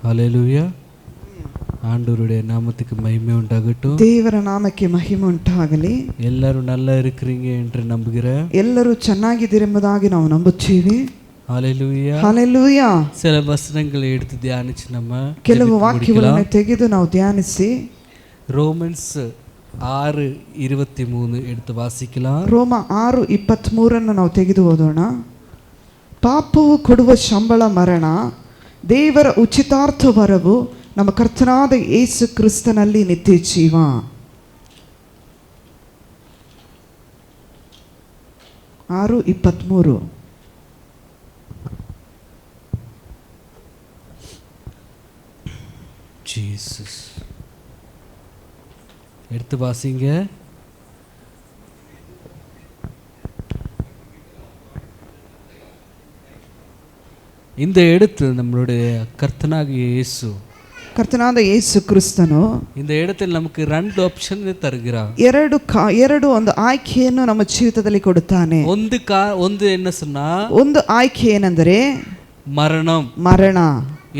ஹல்லேலூயா. ஆண்டவருடைய நாமத்துக்கு மகிமை உண்டாகட்டும். ದೇವರ ನಾಮಕ್ಕೆ ಮಹಿಮೆ ಉಂಟಾಗಲಿ. ಎಲ್ಲರೂ நல்லா இருக்கிறீங்க என்று நம்புகிறேன். ಎಲ್ಲರೂ ಚೆನ್ನಾಗಿದ್ದೀರೆಂಬುದಾಗಿ ನಾವು ನಂಬುತ್ತೇವೆ. ஹல்லேலூயா. ಹಲ್ಲೆಲೂಯಾ. சில வசனங்களை எடுத்து தியானிச்சு நம்ம ಕೆಲವು ವಾಕ್ಯಗಳನ್ನು ತೆಗೆದು ನಾವು ಧ್ಯಾನಿಸಿ ரோமன்ஸ் 6:23 எடுத்து வாசிக்கலாம். ರೋಮ 6:23 ನಾವು ತೆಗೆದು ಓದೋಣ. ಪಾಪವು ಕೊಡುವ ಸಂಬಳ ಮರಣ, ದೇವರ ಉಚಿತಾರ್ಥ ವರವು ನಮ್ಮ ಕರ್ತನಾದ ಯೇಸು ಕ್ರಿಸ್ತನಲ್ಲಿ ನಿತ್ಯ ಜೀವ. ಆರು 23. ஜீசஸ் எடுத்து வாசிங்க. இந்த இடத்தில் நம்மளுடைய கர்த்தனாகிய இயேசு, ಕರ್ತನಾದ ಯೇಸು ಕ್ರಿಸ್ತನು இந்த இடத்தில் நமக்கு 2 ಆಪ್ಷನ್ ತರುகிறார். ಎರಡು ಒಂದು ಆಯ್ಕೆಯನ್ನು ನಮ್ಮ ಜೀವಿತದಲ್ಲಿ ಕೊಡುತ್ತಾನೆ. ಒಂದು என்ன சொன்னா, ಒಂದು ಆಯ್ಕೆ ಏನೆಂದರೆ ಮರಣ.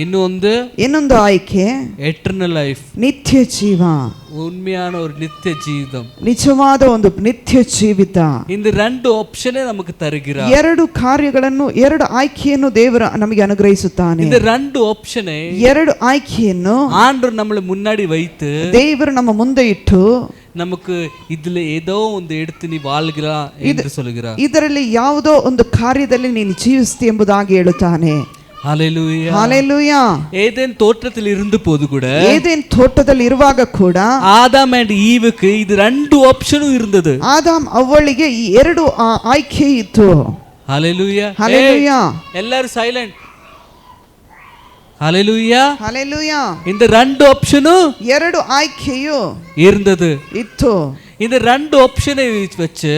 ಇನ್ನೊಂದು ಆಯ್ಕೆ ಎಟರ್ನಲ್ ಲೈಫ್, ನಿತ್ಯ ಜೀವ, ಉண்மையான ஒரு நித்திய ஜீவிதம், ನಿಜವಾದ ಒಂದು ನಿತ್ಯ ಜೀವಿತ. இந்த 2 ಆಪ್ಷನೇ நமக்கு தருகிறார். ಎರಡು ಕಾರ್ಯಗಳನ್ನು, ಎರಡು ಆಯ್ಕೆಯನ್ನು ದೇವರು ನಮಗೆ ಅನುಗ್ರಹಿಸುತ್ತಾನೆ. இந்த 2 ಆಪ್ಷனை, ಎರಡು ಆಯ್ಕೆಯನ್ನು ஆண்டவர் நம்மள முன்னாடி வைத்து, ದೇವರು ನಮ್ಮ ಮುಂದೆ ಇಟ್ಟು நமக்கு இதுல ஏதோ ಒಂದು எடுத்து நீ வாழ்கிறா என்று சொல்கிறார். ಇದರಲ್ಲಿ ಯಾವುದೋ ಒಂದು ಕಾರ್ಯದಲ್ಲಿ ನೀನು ಜೀವಿಸ್ತಿ ಎಂಬುದಾಗಿ ಹೇಳುತ್ತಾನೆ. ஹல்லேலூயா. ஹல்லேலூயா. ஏதேன் தோட்டத்தில் இருந்த போது கூட, ஏதேன் ತೋಟದಲ್ಲಿ ಇರುವಾಗ ಕೂಡ ಆದಾಮ್ ಅಂಡ್ ಈವ್ಗೆ ಇದು 2 ಆಪ್ಷನ್ இருந்தது. ಆದಾಮ್ ಅವ್ವಳಿಗೆ ಈ ಎರಡು ಆಯ್ಕೆ ಇತ್ತು. ஹல்லேலூயா. ஹல்லேலூயா. ಎಲ್ಲರೂ ಸೈಲೆಂಟ್. ஹல்லேலூயா. ஹல்லேலூயா. இந்த 2 ஆப்ஷன், ಎರಡು ಆಯ್ಕೆಯು இருந்தது, ಇತ್ತು. இந்த 2 ಆಪ್ಷனை வச்சு,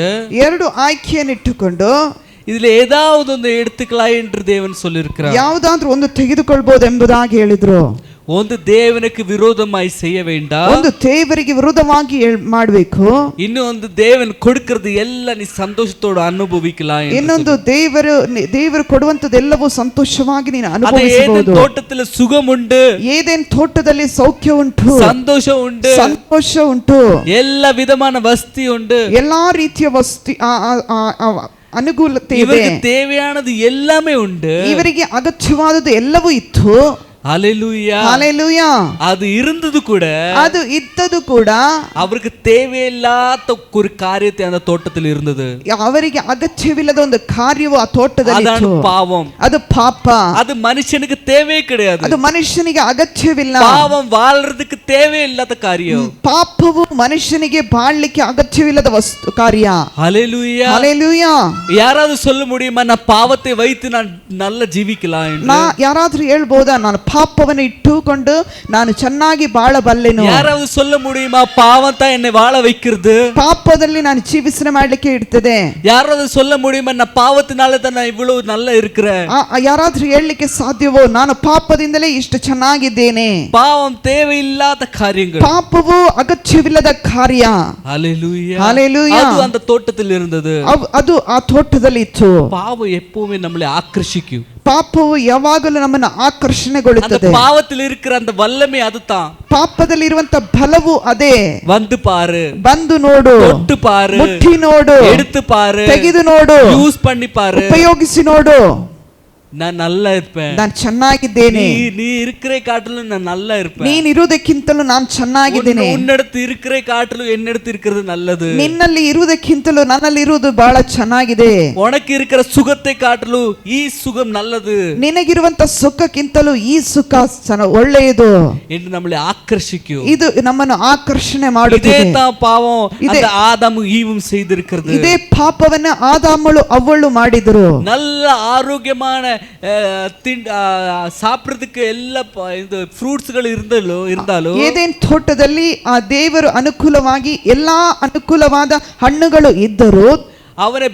ಎರಡು ಆಯ್ಕೆಯನ್ನು ಇಟ್ಟುಕೊಂಡು இதுல ஏதாவது ஒன்று எடுத்துக்கலாம் என்று தேவன் சொல்லியிருக்கிறார். ಯಾವುದಾದ್ರೂ ಒಂದು ತೆಗೆದುಕೊಳ್ಳಬಹುದು ಎಂಬುದಾಗಿ ಹೇಳಿದ್ರು. ಒಂದು ದೇವನಿಗೆ ವಿರೋಧമായി செய்ய வேண்டாம், ಒಂದು ದೇವರಿಗೆ ವಿರೋಧವಾಗಿ ಮಾಡಬೇಕು. ಇನ್ನೊಂದು ದೇವನ್ ಕೊಡುಕ್கிறது ಎಲ್ಲ ನೀ ಸಂತೋಷத்தோட ಅನುಭವಿக்கலாம். ಇನ್ನೊಂದು ದೇವರು ಕೊಡುವಂತದೆಲ್ಲವೂ ಸಂತೋಷವಾಗಿ ನೀನು ಅನುಭವಿಸಬಹುದು. ತೋಟದಲ್ಲಿ ಸುಖಂ ಉಂಟು, ಏದೇನ್ ತೋಟದಲ್ಲಿ ಸೌಖ್ಯ ಉಂಟು, ಸಂತೋಷ ಉಂಟು, ಸಂತೋಷ ಉಂಟು, ಎಲ್ಲ ವಿಧமான ವಸ್ತು ಉಂಟು, ಎಲ್ಲಾ ರೀತಿಯ ವಸ್ತು ಅನುಕೂಲತೆ ಇದೆ. ಇವರಿಗೆ தேவையானது எல்லாமே ಉಂಟು, ಇವರಿಗೆ ಅಗತ್ಯವಾದದ್ದು ಎಲ್ಲವೂ ಇತ್ತು. ஹல்லேலூயா. ஹல்லேலூயா. அது இருந்தது கூட, அது ಇದ್ದದು ಕೂಡ அவருக்கு தேவையில்லாத ஒரு காரியத்தை அந்த தோட்டத்தில் இருந்தது. ಅವರಿಗೆ ಅಗತ್ಯವಿಲ್ಲದ ಒಂದು ಕಾರ್ಯವು ಆ ತೋಟದಲ್ಲಿ ಇತ್ತು. ಅದು ಪಾಪம், ಅದು ಪಾಪ. அது மனுஷனுக்கு தேவையே கிடையாது. ಅದು ಮನುಷ್ಯನಿಗೆ ಅಗತ್ಯವಿಲ್ಲ. ಪಾಪம் வாழ்றதுக்கு தேவையில்லாத காரியம். ಪಾಪವು ಮನುಷ್ಯನಿಗೆ ಬಾಳಲಿಕ್ಕೆ ಅಗತ್ಯವಿಲ್ಲದ ವಸ್ತು ಕಾರ್ಯ. ஹல்லேலூயா. ஹல்லேலூயா. யாராவது சொல்ல முடியுமா நான் பாவத்தை வைத்து நான் நல்லா ஜீவிக்கலாம் என்று? ಯಾರಾದ್ರೂ ಹೇಳ್ಬೋದಾ ನಾನು ಪಾಪವನ್ನು ಇಟ್ಟುಕೊಂಡು ನಾನು ಚೆನ್ನಾಗಿ ಬಾಳಬಲ್ಲೆನು? ಯಾರಾவது சொல்ல முடியுமா பாவம் தான் என்னை வாழ வைக்கிறது, ಪಾಪದಲ್ಲಿ ನಾನು ಜೀವಿಸನೆ ಮಾಡಲಿಕ್ಕೆ ಇರ್ತದೆ? யாராவது சொல்ல முடியுமா நான் பாவத்தினால தான் நான் ಇவ்வளவு நல்லா இருக்கிறேன்? ಯಾರಾದ್ರೂ ಹೇಳಲಿಕ್ಕೆ ಸಾಧ್ಯವೋ ನಾನು ಪಾಪದಿಂದಲೇ ಇಷ್ಟು ಚೆನ್ನಾಗಿದ್ದೇನೆ? பாவம் தேவையில்லாத காரியங்கள், ಪಾಪವು ಅಗತ್ಯವಿಲ್ಲದ ಕಾರ್ಯ. ஹல்லேலூயா. ஹல்லேலூயா. அது அந்த தோட்டத்தில் இருந்தது. ಅದು ಆ ತೋಟದಲ್ಲಿ ಇತ್ತು. பாவம் எப்பவுமே நம்மளை ஆக்கர்ஷிக்கும். ಪಾಪವು ಯಾವಾಗಲೂ ನಮ್ಮನ್ನು ಆಕರ್ಷಣೆಗೊಳ್ಳುತ್ತದೆ. ಪಾವದಲ್ಲಿ இருக்கிற அந்த வல்லமை அதுதான். ಪಾಪದಲ್ಲಿ ಇರುವಂತ ಬಲವು ಅದೇ. வந்து பாரு, ಬಂದು ನೋಡು, தொட்டு பாரு, ಮುಟ್ಟಿ ನೋಡು, எடுத்து பாரு, ತೆಗೆದು ನೋಡು, ಯೂಸ್ பண்ணி பாரு, ಉಪಯೋಗಿಸಿ ನೋಡು. நான் நல்லா இருப்பேன், ನಾನು ಚೆನ್ನಾಗಿದ್ದೇನೆ. நீ இருக்கிற காட்டிலும் நான் நல்லா இருப்பேன். ನೀನು ಇರುವುದಕ್ಕಿಂತಲೂ ನಾನು ಚೆನ್ನಾಗಿದ್ದೇನೆ. உன்னடத்து இருக்கிற காட்டிலும் என்னிடத்து இருக்கிறது நல்லது. ನಿನ್ನಲ್ಲಿ ಇರುವುದಕ್ಕಿಂತಲೂ ನನ್ನಲ್ಲಿ ಇರುವುದು ಬಹಳ ಚೆನ್ನಾಗಿದೆ. உனக்கு இருக்கிற சுகத்தை காட்டிலும் ಈ சுகம் நல்லது. ನಿನಗಿರುವಂತ ಸುಖಕ್ಕಿಂತಲೂ ಈ ಸುಖ ಒಳ್ಳೆಯದು என்று நம்மளை ஆக்கர்ஷிக்கும். ಇದು ನಮ್ಮನ್ನು ಆಕರ್ಷಣೆ ಮಾಡುತ್ತದೆ. இதே தான் பாவம் அந்த ஆதாமும் ஈவும் செய்திருக்கிறது. ಇದೇ ಪಾಪವನ್ನು ಆದಾಮಳು ಅವ್ವಳು ಮಾಡಿದರು. நல்ல ಆರೋಗ್ಯமான சாப்பிடுறதுக்கு ಎಲ್ಲ ಇದು ಫ್ರೂಟ್ಸ್ಗಳು இருந்தாலும் ಏದೇನ್ ತೋಟದಲ್ಲಿ ಆ ದೇವರು ಅನುಕೂಲವಾಗಿ ಎಲ್ಲಾ ಅನುಕೂಲವಾದ ಹಣ್ಣುಗಳು ಇದ್ದರೂ அவனை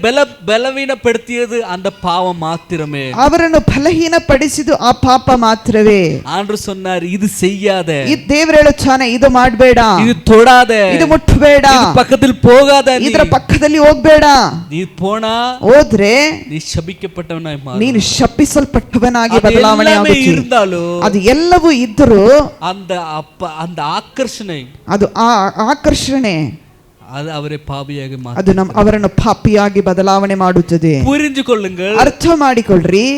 பலவீனப்படுத்தியது அந்த பாவம் மாத்திரமே. ಅವರನ್ನು ಬಲಹೀನಪಡಿಸಿದ್ದು ಆ ಪಾಪ ಮಾತ್ರವೇ. ஆண்டவர் சொன்னார், இது செய்யாத, ದೇವರು ಹೇಳುತ್ತಾನೆ, ಇದು ಮಾಡಬೇಡ, இது தொடாத, ಇದು ಮುಟ್ಟಬೇಡ, இது பக்கத்தில் போகாத, ಇದರ ಪಕ್ಕದಲ್ಲಿ ಹೋಗಬೇಡ. நீ போனா ಹೋದ್ರೆ நீ ಶಪಿக்கப்பಟ್ಟವನಾಗಿ ಮಾಡು. ನೀನು ಶಪಿಸಲ್ಪಟ್ಟವನಾಗಿ ಬದಲಾವಣೆ ಆಗುತ್ತಿ. இருந்தாலும் ಅದು ಎಲ್ಲವೂ ಇದ್ದರೂ அந்த ಆಕರ್ಷಣೆ, ಅದು ಆ ಆಕರ್ಷಣೆ அது அவரை பாவியாக ಅದು ಅವರನ್ನು ಪಾಪಿಯಾಗಿ ಬದಲಾವಣೆ ಮಾಡುತ್ತದೆ. புரிஞ்சுಕೊಳ್ಳுங்கள், ಅರ್ಥ ಮಾಡಿಕೊಳ್ಳ್ರಿ.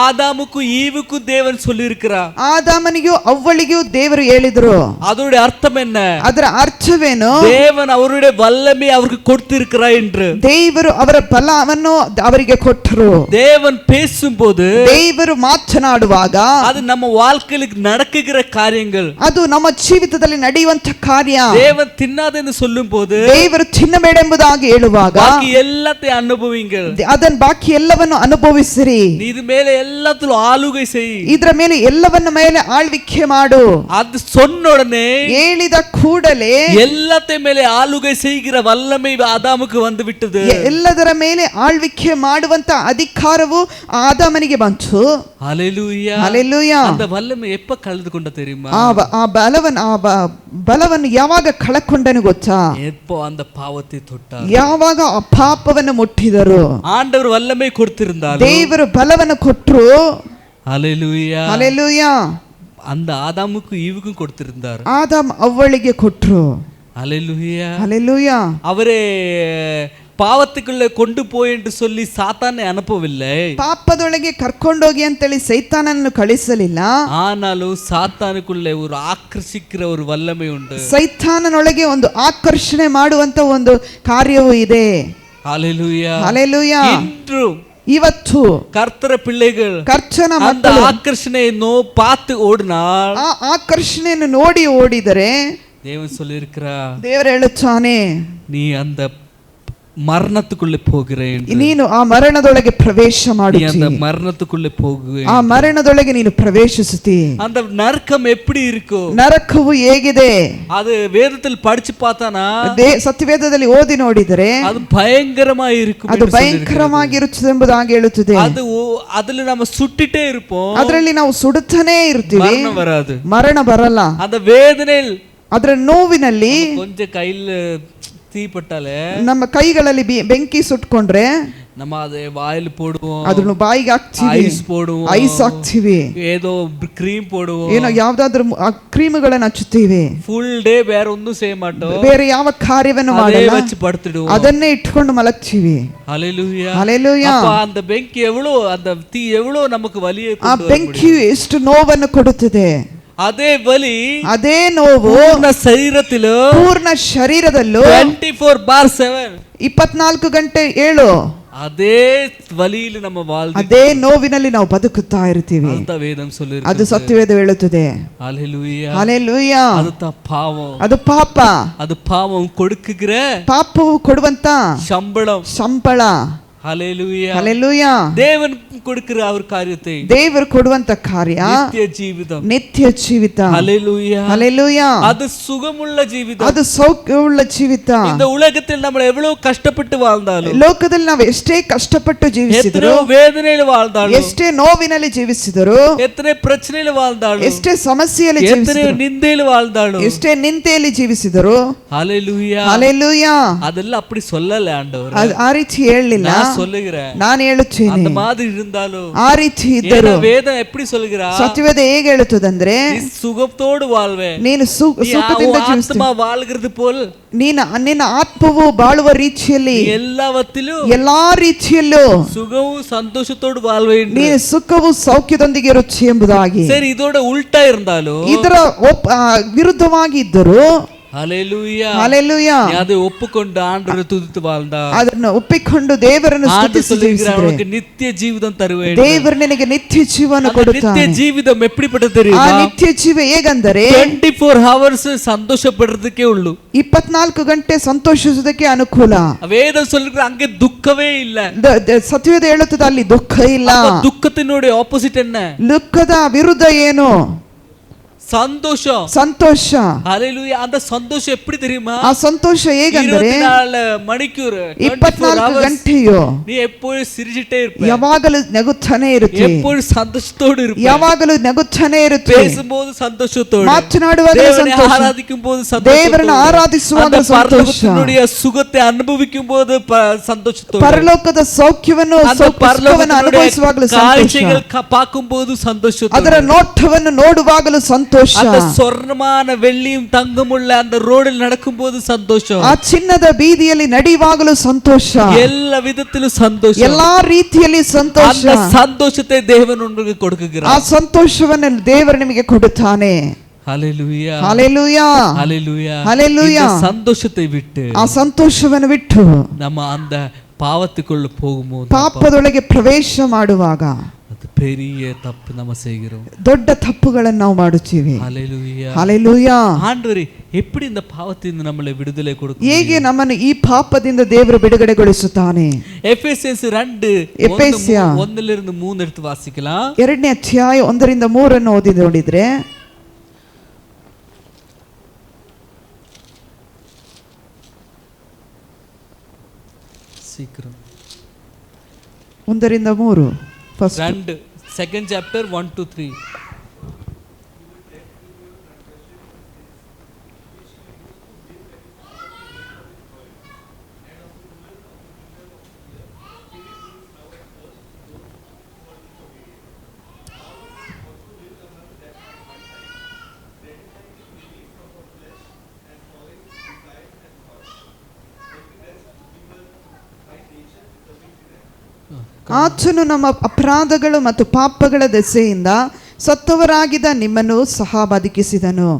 ஆதாமுக்கு ஈவுக்கு தேவன் சொல்லி இருக்கிறார். ಆದಾಮನಿಗೂ ಅವ್ವಳಿಗೂ ದೇವರು ಹೇಳಿದ್ರು. அதோட அர்த்தம் என்ன? ಅದರ ಅರ್ಥವೇನು? தேவன் அவருடைய வல்லமை அவருக்கு கொடுத்திருக்கிறார் என்று. ದೇವರು ಅವರ ಬಲವನ್ನು ಅವರಿಗೆ ಕೊಟ್ಟರು. தேவன் பேசும்போது, ದೇವರು ಮಾತನಾಡುವಾಗ அது நம்ம வாழ்க்கையில் நடக்குகிற காரியங்கள், ಅದು ನಮ್ಮ ಜೀವಿತದಲ್ಲಿ ನಡೆಯುವಂತ ಕಾರ್ಯ. தேவன் தின்னாத என்று சொல்லும்போது, ದೇವರು ತಿನ್ನಬೇಡ ಎಂಬುದಾಗಿ ಹೇಳುವಾಗ ಬಾಕಿ ಎಲ್ಲத்தையும் ಅನುಭವಿங்கள், ಅದನ್ನ ಬಾಕಿ ಎಲ್ಲವನ್ನು ಅನುಭವಿಸಿರಿ. ಇದು ಮೇಲೆ ಎಲ್ಲದಲ್ಲೂ ಆಳುಗೈ செய், ಇದರ ಮೇಲೆ ಎಲ್ಲವನ್ನ ಮೇಲೆ ಆಳ್ವಿಕೆ ಮಾಡು. ಅದು சொன்ன உடனே, ಹೇಳಿದ ಕೂಡಲೇ ಎಲ್ಲத்தை ಮೇಲೆ ಆಳುಗೈ செய்கிற வல்லமை ஆதாமுக்கு வந்து விட்டது. ಎಲ್ಲದರ ಮೇಲೆ ಆಳ್ವಿಕೆ ಮಾಡುವಂತ ಅಧಿಕಾರವು ಆದಾಮನಿಗೆ ಬಂತು. ஹல்லேலூயா, ಹಲ್ಲೆಲೂಯಾ. அந்த வல்லமை எப்ப ಕಳೆದುಕೊಂಡ தெரியுமா? ಆ ಬಲವನ್ನು ಯಾವಾಗ ಕಳಕೊಂಡನು ಗೊತ್ತಾ? எப்போ அந்த பாவத்தை தொட்டார், ಯಾವಾಗ ಆ ಪಾಪವನ್ನು ಮುಟ್ಟಿದರು. ஆண்டவர் வல்லமை கொடுத்திருந்தாலும், ದೇವರು ಬಲವನ್ನು ಕೊಟ್ಟರು. ஹல்லேலூயா, ಹಲ್ಲೆಲೂಯಾ. அந்த ஆதாமுக்கு ஈவுக்கும் கொடுத்திருந்தார். ಆದಾಮ್ ಅವ್ವಳಿಗೆ ಕೊಟ್ಟರು. ஹல்லேலூயா, ಹಲ್ಲೆಲೂಯಾ. அவரே பாவத்துக்குள்ள கொண்டு போய் என்று சொல்லி சாத்தானை அனுப்பவில்லை. ಪಾಪದೊಳಗೆ ಕರ್ಕೊಂಡೋಗಿ ಅಂತೇಳಿ ಸೈತಾನನ್ನು ಕಳಿಸಲಿಲ್ಲ. ஆனாலும் சாத்தானுக்குள்ளே ஒரு ஆಕರ್ಷಿக்கிற ஒரு வல்லமை ಉಂಟು. ಸೈತಾನನೊಳಗೆ ಒಂದು ಆಕರ್ಷಣೆ ಮಾಡುವಂತ ಒಂದು ಕಾರ್ಯವೂ ಇದೆ. ஹல்லேலೂயா, ಹಲ್ಲೆಲೂಯಾ. இன்று ಇವತ್ತು கர்த்தர பிள்ளைகள் ಕರ್ತನ அந்த ಮಕ್ಕಳು ஆಕರ್ಷಣೆಯನ್ನು பார்த்து ಓಡಿனால், ಆ ಆಕರ್ಷಣೆಯನ್ನು ನೋಡಿ ಓಡಿದರೆ தேவன் சொல்லியிருக்கிறார், ದೇವರು ಹೇಳುತ್ತಾನೆ, நீ அந்த மரணத்துக்குள்ளே போகிறேன், ನೀನು ಆ ಮರಣದೊಳಗೆ ಪ್ರವೇಶ நீ ಮಾಡುತ್ತಿ, அந்த மரணத்துக்குள்ளே போகுவேன். ಆ ಮರಣದೊಳಗೆ ನೀನು ಪ್ರವೇಶಿಸುತ್ತಿ. அந்த நரகம் எப்படி இருக்கும்? ನರಕವು ಹೇಗಿದೆ? அது வேதத்தில் படிச்சு பார்த்தானா ಸತ್ಯವೇದದಲ್ಲಿ ಓದಿ ನೋಡಿದರೆ அது பயங்கரமா இருக்கும். ಅದು ಭಯಂಕರವಾಗಿರುತ್ತದೆ ಎಂಬುದಾಗಿ ಹೇಳುತ್ತದೆ. அதுல நம்ம சுட்டிட்டே இருப்போம், ಅದರಲ್ಲಿ ನಾವು ಸುಡುತ್ತಾನೇ ಇರ್ತೀವಿ, மரணம் வராது. ಮರಣ ಬರಲ್ಲ. அந்த வேதனையில் ಅದರ ನೋವಿನಲ್ಲಿ கொஞ்சம் கையில தீப்பட்டாலே, ನಮ್ಮ ಕೈಗಳಲ್ಲಿ ಬೆಂಕಿ ಸುಟ್ಕೊಂಡ್ರೆ நம்ம அதை வாயில் போடுவோம், ಅದನ್ನು ಬಾಯಿಗೆ ಹಾಕ್ತೀವಿ, ಐಸ್ போடுவோம், ಐಸ್ ಹಾಕ್ತೀವಿ, ஏதோ ಕ್ರೀಮ್ போடுவோம், ಏನೋ ಯಾವ್ದಾದ್ರು ಕ್ರೀಮ್ಗಳನ್ನು ಹಚ್ಚುತ್ತೀವಿ. ಫುಲ್ ಡೇ ಬೇರೆ ಒಂದು ಸೇವ್ ಮಾಟೋ, ಬೇರೆ ಯಾವ ಕಾರ್ಯವನ್ನು ಮಾಡಲ್ಲ, வச்சு படுத்துடுவோம், ಅದನ್ನೇ ಇಟ್ಕೊಂಡು ಮಲಗ್ತೀವಿ. ஹல்லேலூயா, ಹಲ್ಲೆಲೂಯಾ. அந்த ಬೆಂಕಿ எவ்வளவு, அந்த தீ எவ்வளவு நமக்கு வலியை ಆ ಬೆಂಕಿಯು ಎಷ್ಟು ನೋವನ್ನು ಕೊಡುತ್ತದೆ. ಅದೇ ಬಲಿ, ಅದೇ ನೋವು ಪೂರ್ಣ ಶರೀರದಲ್ಲೂ, ಪೂರ್ಣ ಶರೀರದಲ್ಲೂ 24/7 24 ಗಂಟೆ 7 ಅದೇ ಬಲಿಯಲ್ಲಿ ನಮ್ಮ வாழ்க்கை, ಅದೇ ನೋವಿನಲ್ಲಿ ನಾವು ಬದುಕುತ್ತಾ ಇರ್ತೀವಿ. ಅಂತ ವೇದಂ சொல்லிருக்கு. ಅದು ಸತ್ಯವೇದ ಹೇಳುತ್ತದೆ. ஹல்லேலூயா, ಹಲ್ಲೆಲೂಯಾ. ಅದು ಪಾಪம், ಅದು ಪಾಪ. ಅದು ಪಾಪம் கொடுக்குகிற, ಪಾಪವು ಕೊಡುವಂತ ಸಂಬಳ. ஹல்லேலூயா, ಹಲ್ಲೆಲೂಯಾ. தேவன் கொடுக்கிற அவர் காரியத்தை, ದೇವರು ಕೊಡುವಂತ ಕಾರ್ಯ ನಿತ್ಯ ಜೀವಿತ, ನಿತ್ಯ ಜೀವಿತ. ஹல்லேலூயா, ಹಲ್ಲೆಲೂಯಾ. அது சுகமுள்ள ஜீவிதம். ಅದು ಸೌಖ್ಯವುಳ್ಳ ಜೀವಿತ. இந்த உலகத்தில் நம்ம எவ்வளவு ಕಷ್ಟಪಟ್ಟು வாழ்ந்தாலும், ಲೋಕದಲ್ಲಿ ನಾವು ಎಷ್ಟೇ ಕಷ್ಟಪಟ್ಟು ಜೀವಿಸಿದರೂ, எத்தனை வேதனையில் வாழ்ந்தாலும், ಎಷ್ಟೇ ನೋವಿನಲ್ಲಿ ಜೀವಿಸಿದರೂ, எத்தனை பிரச்சனையில் வாழ்ந்தாலும், ಎಷ್ಟೇ ಸಮಸ್ಯೆಯಲ್ಲಿ எத்தனை ಜೀವಿಸಿದರೂ, நிந்தையில் வாழ்ந்தாலும், ಎಷ್ಟೇ ನಿಂತೆಯಲ್ಲಿ ಜೀವಿಸಿದರೂ, ஹல்லேலூயா, ಹಲ್ಲೆಲೂಯಾ. அதெல்லாம் அப்படி சொல்லல ஆண்டவர், ಆ ರೀತಿ ಹೇಳಲಿಲ್ಲ. நான் சொல்லுகிறேன், ನಾನು ಹೇಳುತ್ತೇನೆ அந்த மாதிரி இருந்தாலும், ಆ ರೀತಿ ಇದ್ದರೂ வேதம் எப்படி சொல்லுகிறா, ಸತ್ಯವೇದ ಹೇಗೆ ಹೇಳುತ್ತದಂದ್ರೆ, நீ சுகத்தோடு வாழ்வே, ನೀನು ಸುಖದಿಂದ ಜೀವಿಸ್ತೀಯ, ஆத்மா வாழ்கிறது போல் ನಿನ್ನ ಆತ್ಮವು ಬಾಳುವ ರೀತಿಯಲ್ಲಿ, ಎಲ್ಲಾ ರೀತಿಯಲ್ಲೂ ಸುಖವು ಸಂತೋಷത്തോடு வாழ்வே, ನೀನು ಸುಖವು ಸೌಖ್ಯದೊಂದಿಗೆ ಇರುತ್ತಿ ಎಂಬುದಾಗಿ. ಸರಿ, ಇದೋட ಉಲ್ಟಾ இருந்தாலும், ಇದರ ವಿರುದ್ಧವಾಗಿ ಇದ್ದರೂ, ஹல்லேலூயா, ಹಲ್ಲೆಲೂಯಾ, அதை ஒப்புக்கொண்டு ஆண்டவரை துதித்து வாழ்ந்தார், ಅದನ್ನು ಒಪ್ಪಿಕೊಂಡು ದೇವರನ್ನು ಸ್ತುತಿಸಿ ಜೀವಿಸಿದರೆ, ನಿತ್ಯ ಜೀವಿತ ತರುವೆ, ದೇವರು ನಿನಗೆ ನಿತ್ಯ ಜೀವನ ಕೊಡುತ್ತಾನೆ. ನಿತ್ಯ ಜೀವಿತம் எப்படிப்பட்டது தெரியுமா? ಆ ನಿತ್ಯ ಜೀವ ಹೇಗಂದರೆ 24 hours ಸಂತೋಷப்படுறதுக்கே ಉಳ್ಳು, 24 ಗಂಟೆ ಸಂತೋಷಿಸುವುದಕ್ಕೆ ಅನುಕೂಲ. ವೇದ சொல்லுகிற அங்கே துக்கமே ಇಲ್ಲ. ಸತ್ಯವೇದ ಹೇಳುತ್ತದೆ ಅಲ್ಲಿ ದುಃಖ ಇಲ್ಲ. ದುಃಖத்தினுடைய ஆப்போசிட் என்ன? ದುಃಖದ ವಿರುದ್ಧ ಏನು? சந்தோஷம் ಸಂತೋಷ. ஹalleluya. அந்த சந்தோஷம் எப்படி தெரியுமா? ಆ ಸಂತೋಷ ಹೇಗಂದ್ರೆ 24 ಮಣಿಕ್ಯೂರ್ 24 ಗಂಟೆಯು ನೀ ಎಪ್ಪೊழுது ಸಿರಿಜಿಟ್ಟೇ ಇರ್ಪೆ, ಯಾವಾಗಲೂ ನಗುತ್ತಾನೆ ಇರುತ್ತೆ, ಎಪ್ಪೊழுது ಸಂತೋಷத்தோடு இருப்பே, ಯಾವಾಗಲೂ ನಗುತ್ತಾನೆ ಇರುತ್ತೆ, பேசும்போது சந்தோஷத்தோடு, ಮಾತನಾಡುವಾಗ ಸಂತೋಷ, ஆராதிக்கும்போது ದೇವರನ್ನು சந்தோஷத்தோடு, ಆರಾಧಿಸುವಾಗ ಸಂತೋಷ, ಪರಲೋಕದ ಸುಖத்தை ಅನುಭವಿக்கும்போது சந்தோஷத்தோடு, ಪರಲೋಕದ ಸೌಖ್ಯವನ್ನು ಸುಖವನ್ನು ಅನುಭವಿಸುವಾಗಲೂ ಸಂತೋಷ, பார்க்கும்போது சந்தோஷத்தோடு, ಅದರ ನೋಟವನ್ನು ನೋಡುವಾಗಲೂ ಸಂತೋಷ, அந்த சொர்ணமான வெள்ளியும் தங்கமுள்ள அந்த ரோடில் நடக்கும்போது சந்தோஷம், ಆ ಚಿನ್ನದ ಬೀದಿಯಲ್ಲಿ ನಡೆಯುವಾಗಲೂ ಸಂತೋಷ, ಎಲ್ಲ ವಿಧದಲ್ಲೂ ಸಂತೋಷ, ಎಲ್ಲಾ ರೀತಿಯಲ್ಲಿ ಸಂತೋಷ. அந்த சந்தோஷத்தை தேவன் உங்களுக்கு கொடுக்கிறார். ಆ ಸಂತೋಷವನ್ನು ದೇವರು ನಿಮಗೆ ಕೊಡುತ್ತಾನೆ. ஹalleluya, ஹalleluya, ஹalleluya, ஹalleluya. இந்த சந்தோஷத்தை விட்டு ಆ ಸಂತೋಷವನ್ನು ಬಿಟ್ಟು நம்ம அந்த பாவத்துக்குள்ள போகும்போது ಪಾಪದೊಳಗೆ ಪ್ರವೇಶ ಮಾಡುವಾಗ அது பெரிய தப்பு நம்ம செய்கிறோம். ದೊಡ್ಡ ತಪ್ಪುಗಳನ್ನು ನಾವು ಮಾಡುತ್ತೀವಿ. ஹalleluya, ஹalleluya. ஆண்டவரே எப்படி இந்த பாவத்திலிருந்து நம்மளை விடுதலை கொடுக்கும்? ಹೇಗೆ ನಮ್ಮನ್ನು ಈ ಪಾಪದಿಂದ ದೇವರು ಬಿಡುಗಡೆಗೊಳಿಸುತ್ತಾನೆ? ಎಫೆಸಿಯನ್ಸ್ 2 1 3 எடுத்து வாசிக்கலாம். 2ನೇ ಅಧ್ಯಾಯ 1 3 ಓದಿ ನೋಡಿದ್ರೆ சீக்கிரம் 1 3 ಫಸ್ಟ್ 2 second chapter 1 to 3. ಆತನು ನಮ್ಮ ಅಪರಾಧಗಳು ಮತ್ತು ಪಾಪಗಳ ದೆಸೆಯಿಂದ ಸತ್ತವರಾಗಿದ್ದ ನಿಮ್ಮನ್ನು ಸಹ ಬದುಕಿಸಿದನು.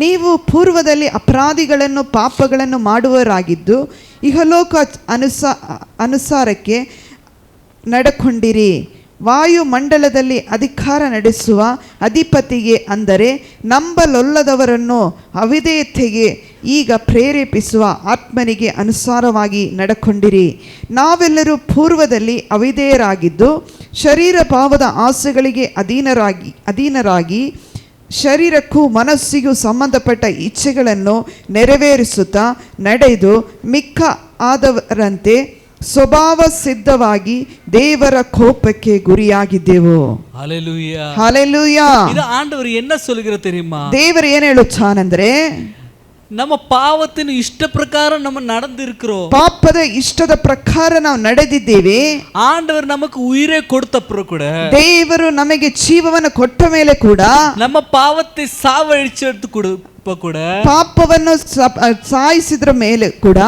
ನೀವು ಪೂರ್ವದಲ್ಲಿ ಅಪರಾಧಿಗಳನ್ನು ಪಾಪಗಳನ್ನು ಮಾಡುವವರಾಗಿದ್ದು ಇಹಲೋಕ ಅನುಸಾರಕ್ಕೆ ನಡಕೊಂಡಿರಿ. ವಾಯುಮಂಡಲದಲ್ಲಿ ಅಧಿಕಾರ ನಡೆಸುವ ಅಧಿಪತಿಗೆ ಅಂದರೆ ನಂಬಲೊಲ್ಲದವರನ್ನು ಅವಿಧೇಯತೆಗೆ ಈಗ ಪ್ರೇರೇಪಿಸುವ ಆತ್ಮನಿಗೆ ಅನುಸಾರವಾಗಿ ನಡಕೊಂಡಿರಿ. ನಾವೆಲ್ಲರೂ ಪೂರ್ವದಲ್ಲಿ ಅವಿಧೇಯರಾಗಿದ್ದು ಶರೀರ ಭಾವದ ಆಸೆಗಳಿಗೆ ಅಧೀನರಾಗಿ ಶರೀರಕ್ಕೂ ಮನಸ್ಸಿಗೂ ಸಂಬಂಧಪಟ್ಟ ಇಚ್ಛೆಗಳನ್ನು ನೆರವೇರಿಸುತ್ತಾ ನಡೆದು ಮಿಕ್ಕ ಆದವರಂತೆ ಸ್ವಭಾವ ಸಿದ್ಧವಾಗಿ ದೇವರ ಕೋಪಕ್ಕೆ ಗುರಿಯಾಗಿದ್ದೆವು. ஹalleluya, ஹalleluya. இது ஆண்டவர் என்ன சொல்கிறார் தெரியுமா? ದೇವರು ಏನು ಹೇಳುತ್ತಾನೆಂದ್ರೆ ನಮ್ಮ ಪಾವತಿನ ಇಷ್ಟ ಪ್ರಕಾರ நம்ம நடந்திருக்கிறோம். ಪಾಪದ ಇಷ್ಟದ ಪ್ರಕಾರ ನಾವು ನಡೆದಿದ್ದೇವೆ. ஆண்டவர் நமக்கு உயிரை கொடுத்தப்புறம் கூட, ದೇವರು ನಮಗೆ ಜೀವವನ್ನು ಕೊಟ್ಟ ಮೇಲೆ ಕೂಡ, நம்ம பாவத்தை சாவழிச்செடுத்து கூட, ಪಾಪವನ್ನು ಸಾಯಿಸಿದ್ರ ಮೇಲೆ ಕೂಡ,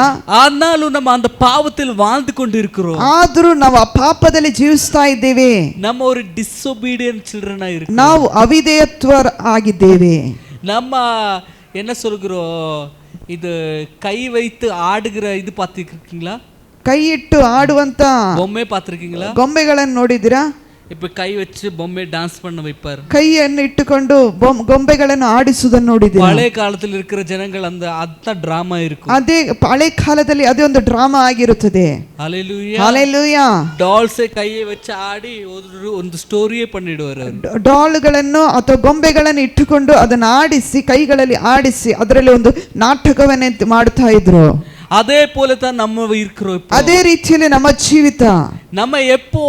ஆனாலும் நம்ம அந்த பாவத்தில் வாழ்ந்து கொண்டிருக்கிறோம். ಆದರೂ ನಾವು ಆ ಪಾಪದಲ್ಲಿ ಜೀವಿಸ್ತಾ ಇದ್ದೇವೆ. நம்ம ஒரு டிசோபீடியன்ட் சில்ட்ரனா இருக்கு. ನಾವು ಅವಿಧೇಯತ್ವ ಆಗಿದ್ದೇವೆ. நம்ம என்ன சொல்கிறோம், இது கை வைத்து ஆடுகிற இது பார்த்துருக்கீங்களா? ಕೈ ಇಟ್ಟು ಆಡುವಂತ பொம்மை பார்த்துருக்கீங்களா? ಗೊಂಬೆಗಳನ್ನು ನೋಡಿದಿರಾ? இப்ப கை வச்சு பொம்மை டான்ஸ் பண்ண வைப்பார். ಕೈಯನ್ನು ಇಟ್ಟುಕೊಂಡು ಗೊಂಬೆಗಳನ್ನು ಆಡಿಸುವುದನ್ನು ನೋಡಿದ್ದೀರಾ? பழைய காலத்தில் இருக்கிற ஜனங்கள் அந்த ಡ್ರಾಮಾ இருக்கும். ಅದೇ ಹಳೆ ಕಾಲದಲ್ಲಿ ಅದೇ ಒಂದು ಡ್ರಾಮಾ ಆಗಿರುತ್ತದೆ. ஹalleluya, ஹalleluya. டால்ஸ் கையை வச்சு ಆಡಿ ಒಂದು ಸ್ಟೋರಿಯೇ பண்ணிடுவாரு. ಡಾಲ್ಗಳನ್ನು ಅಥವಾ ಗೊಂಬೆಗಳನ್ನು ಇಟ್ಟುಕೊಂಡು ಅದನ್ನು ಆಡಿಸಿ ಕೈಗಳಲ್ಲಿ ಆಡಿಸಿ ಅದರಲ್ಲಿ ಒಂದು ನಾಟಕವನ್ನೇ ಮಾಡ್ತಾ ಇದ್ರು. அதே போல தான் நம்ம இருக்கிறோம். ಅದೇ ರೀತಿಯಲ್ಲಿ ನಮ್ಮ ಜೀವಿತ. நம்ம எப்போ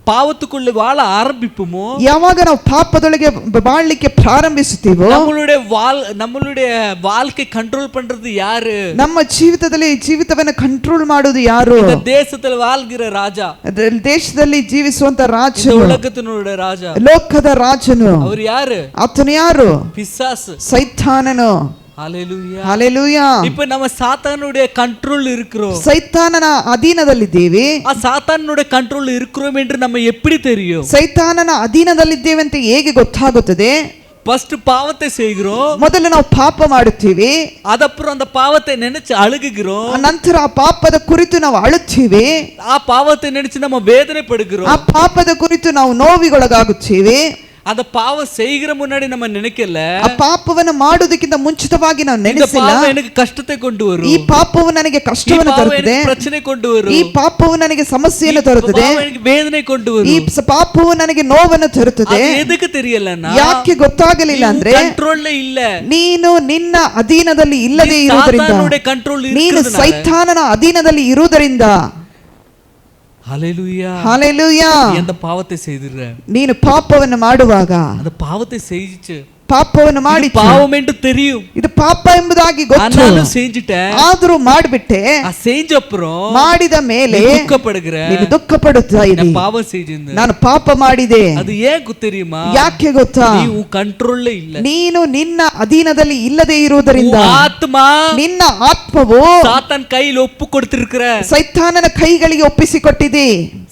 பாவத்துக்குள்ளே வாழ ஆரம்பிப்போமோ, ಯಾವಾಗ ನಾವು ಪಾಪದೊಳಗೆ ಬಾಳಲಿಕ್ಕೆ ಪ್ರಾರಂಭಿಸುತ್ತೀವೋ, நம்மளுடைய வாழ்க்கை கண்ட்ரோல் பண்றது ಯಾರು? ನಮ್ಮ ಜೀವಿತವನ್ನು ಕಂಟ್ರೋಲ್ ಮಾಡುವುದು ಯಾರು? இந்த தேசத்தில் வாழ்கிற ராஜா, ದೇಶದಲ್ಲಿ ಜೀವಿಸುವಂತ ರಾಜನು, உலகத்தினுடைய ರಾಜ, ಲೋಕದ ರಾಜನು. அவர் ಯಾರು? ಆತನು ಯಾರು? பிசாசு, ಸೈತಾನನು. ஹalleluya, ஹalleluya. இப்போ நம்ம சாத்தானுடைய கண்ட்ரோல் இருக்கிறோம். ಸೈತಾನನ ಅಧೀನದಲ್ಲಿದ್ದೇವೆ. ಆ ಸಾತಾನனுடைய ಕಂಟ್ರೋಲ್ இருக்கிறோம் என்று நம்ம எப்படி தெரியும்? ಸೈತಾನನ ಅಧೀನದಲ್ಲಿದ್ದೇವೆ ಅಂತ ಹೇಗೆ ಗೊತ್ತಾಗುತ್ತದೆ? ಫಸ್ಟ್ ಪಾವத்தை செய்கிறோம். ಮೊದಲು ನಾವು ಪಾಪ ಮಾಡುತ್ತೀವಿ. ಅದப்புறம் அந்த பாவத்தை நினைச்சு அழுகுகிறோம். ನಂತರ ಆ ಪಾಪದ ಕುರಿತು ನಾವು ಅಳುತ್ತೀವಿ. ಆ ಪಾವத்தை நினைச்சு நம்ம வேதனை படுகிறோம். ಆ ಪಾಪದ ಕುರಿತು ನಾವು ನೋವಿಗೊಳಗಾಗುತ್ತೀವಿ. அந்த பாவம் செய்கிற முன்னாடி நம்ம நினைக்கல ಆ ಪಾಪವನ್ನು ಮಾಡುವುದಕ್ಕಿಂತ ಮುಂಚಿತವಾಗಿ ನಾವು இந்த ನೆನೆಸಿಲ್ಲ, பாவம் எனக்கு ಕಷ್ಟத்தை கொண்டு வரும், ಈ ಪಾಪವು ನನಗೆ ಈ ಕಷ್ಟವನ್ನು பாவம் ತರುತ್ತದೆ, எனக்கு பிரச்சனை கொண்டு வரும், ಈ ಪಾಪವು ನನಗೆ ಸಮಸ್ಯೆಯನ್ನು ಈ ತರುತ್ತದೆ, பாவம் எனக்கு வேதனை கொண்டு ಈ வரும். ಪಾಪವು ನನಗೆ ನೋವನ್ನು ತರುತ್ತದೆ. அது எதுக்கு தெரியலன்னா ಯಾಕೆ ಗೊತ್ತಾಗಲಿಲ್ಲ ಅಂದ್ರೆ ಕಂಟ್ರೋಲ್ ಇಲ್ಲ, ನೀನು ನಿನ್ನ ಅಧೀನದಲ್ಲಿ ಇಲ್ಲದೆ ಇರುವುದರಿಂದ, சாத்தானுடைய ಕಂಟ್ರೋಲ್ ನೀನು இருக்கிறதுனால. ಸೈತಾನನ ಅಧೀನದಲ್ಲಿ ಇರುವುದರಿಂದ. ஹalleluya, ஹalleluya. அந்த பாவத்தை செய்துற, ನೀನು ಪಾಪವನ್ನು ಮಾಡುವಾಗ, அந்த பாவத்தை செஞ்சிச்சு, ಪಾಪವನ್ನು ಮಾಡಿ பாவம் என்று தெரியும், ಇದು ಪಾಪ ಎಂಬುದಾಗಿ ಗೊತ್ತು, ஆனாலும் செஞ்சிட்டேன், ಆದರೂ ಮಾಡಿಬಿಟ್ಟೆ. செஞ்ச அப்புறம் ಮಾಡಿದ ಮೇಲೆ துக்கப்படுகிற, ನೀನು ದುಃಖ ಪಡುತ್ತಾ ಇದ್ದೀ. பாவம் செஞ்சிருந்த, ನಾನು ಪಾಪ ಮಾಡಿದೆ. அது ஏன் தெரியுமா? ಯಾಕೆ ಗೊತ್ತಾ? நீ உன் ಕಂಟ್ರೋಲ್ ಇಲ್ಲ, ನೀನು ನಿನ್ನ ಅಧೀನದಲ್ಲಿ ಇಲ್ಲದೆ ಇರುವುದರಿಂದ, ஆத்மா ನಿನ್ನ ಆತ್ಮವು சாத்தான் கையில் ஒப்பு கொடுத்திருக்கிற, ಸೈತಾನನ ಕೈಗಳಿಗೆ ಒಪ್ಪಿಸಿಕೊಟ್ಟಿದೆ.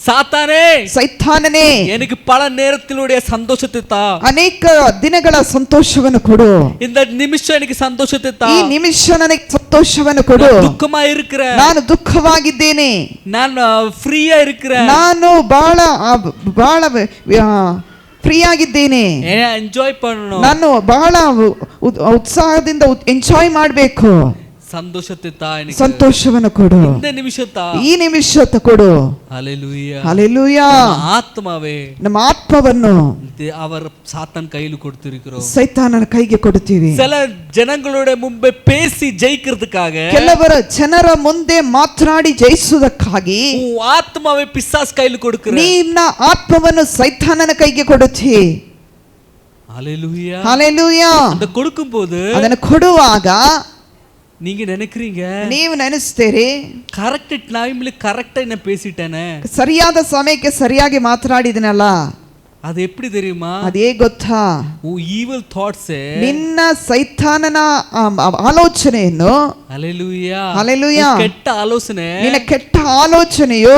சாத்தானே, ಸೈತಾನನೇ, எனக்கு பல நேரத்திலுடைய சந்தோஷத்தை தா, ಅನೇಕ ದಿನಗಳ ಸಂತೋಷವನ್ನು ಕೊಡು, இந்த நிமிஷம் எனக்கு சந்தோஷத்தை தா, ಈ ನಿಮಿಷ ನನಗೆ ಸಂತೋಷವನ್ನು ಕೊಡು. நான் துக்கமா இருக்கிறேன், ನಾನು ದುಃಖವಾಗಿದ್ದೇನೆ, நான் ಫ್ರೀயா இருக்கிறேன், ನಾನು ಬಹಳ ಫ್ರೀ ಆಗಿದ್ದೇನೆ, ಎಂಜಾಯ್ பண்ணணும், ನಾನು ಬಹಳ ಉತ್ಸಾಹದಿಂದ ಎಂಜಾಯ್ ಮಾಡಬೇಕು. சந்தோஷத்தை தா, எனக்கு ಸಂತೋಷವನ್ನು ಕೊಡು, இந்த நிமிஷம் தா, ಈ ನಿಮಿಷ ಕೊಡು. ஹalleluya, ஹalleluya. ஆத்மாவே, ನಮ್ಮ ಆತ್ಮವನ್ನು அவர் சாத்தான் கையில் கொடுத்திருக்கிறோம். ಸೈತಾನನ ಕೈಗೆ ಕೊಡುತ್ತೀವಿ. சில ಜನங்களோட ಮುಂದೆ பேசி ஜெயிக்கிறதுக்காக, ಕೆಲವರ ಜನರ ಮುಂದೆ ಮಾತನಾಡಿ ಜಯಿಸುವುದಕ್ಕಾಗಿ உன் ஆத்மாவை பிசாஸ் கையில் கொடுக்கிற, ನಿನ್ನ ಆತ್ಮವನ್ನು ಸೈತಾನನ ಕೈಗೆ ಕೊಡುತ್ತಿ. ஹalleluya, ஹalleluya. அந்த கொடுக்கும்போது ಅದನ್ನು ಕೊಡುವಾಗ நீங்க நினைக்கிறீங்க, ನೀವು ನೆನೆಸ್ತೀರಿ, கரெக்ட் டைம்ல கரெக்டா என்ன பேசிட்டேனே, ಸರಿಯಾದ ಸಮಯಕ್ಕೆ ಸರಿಯಾಗಿ ಮಾತನಾಡಿದನಲ್ಲ. அது எப்படி தெரியுமா? ಅದೇ ಗೊತ್ತಾ? evil thoughts, ನಿನ್ನ ಸೈತಾನನ ಆಲೋಚನೆಯನ್ನು, ஹalleluya, ஹalleluya, கெட்ட ஆலோசனை, ನಿನ್ನ ಕೆಟ್ಟ ಆಲೋಚನೆಯು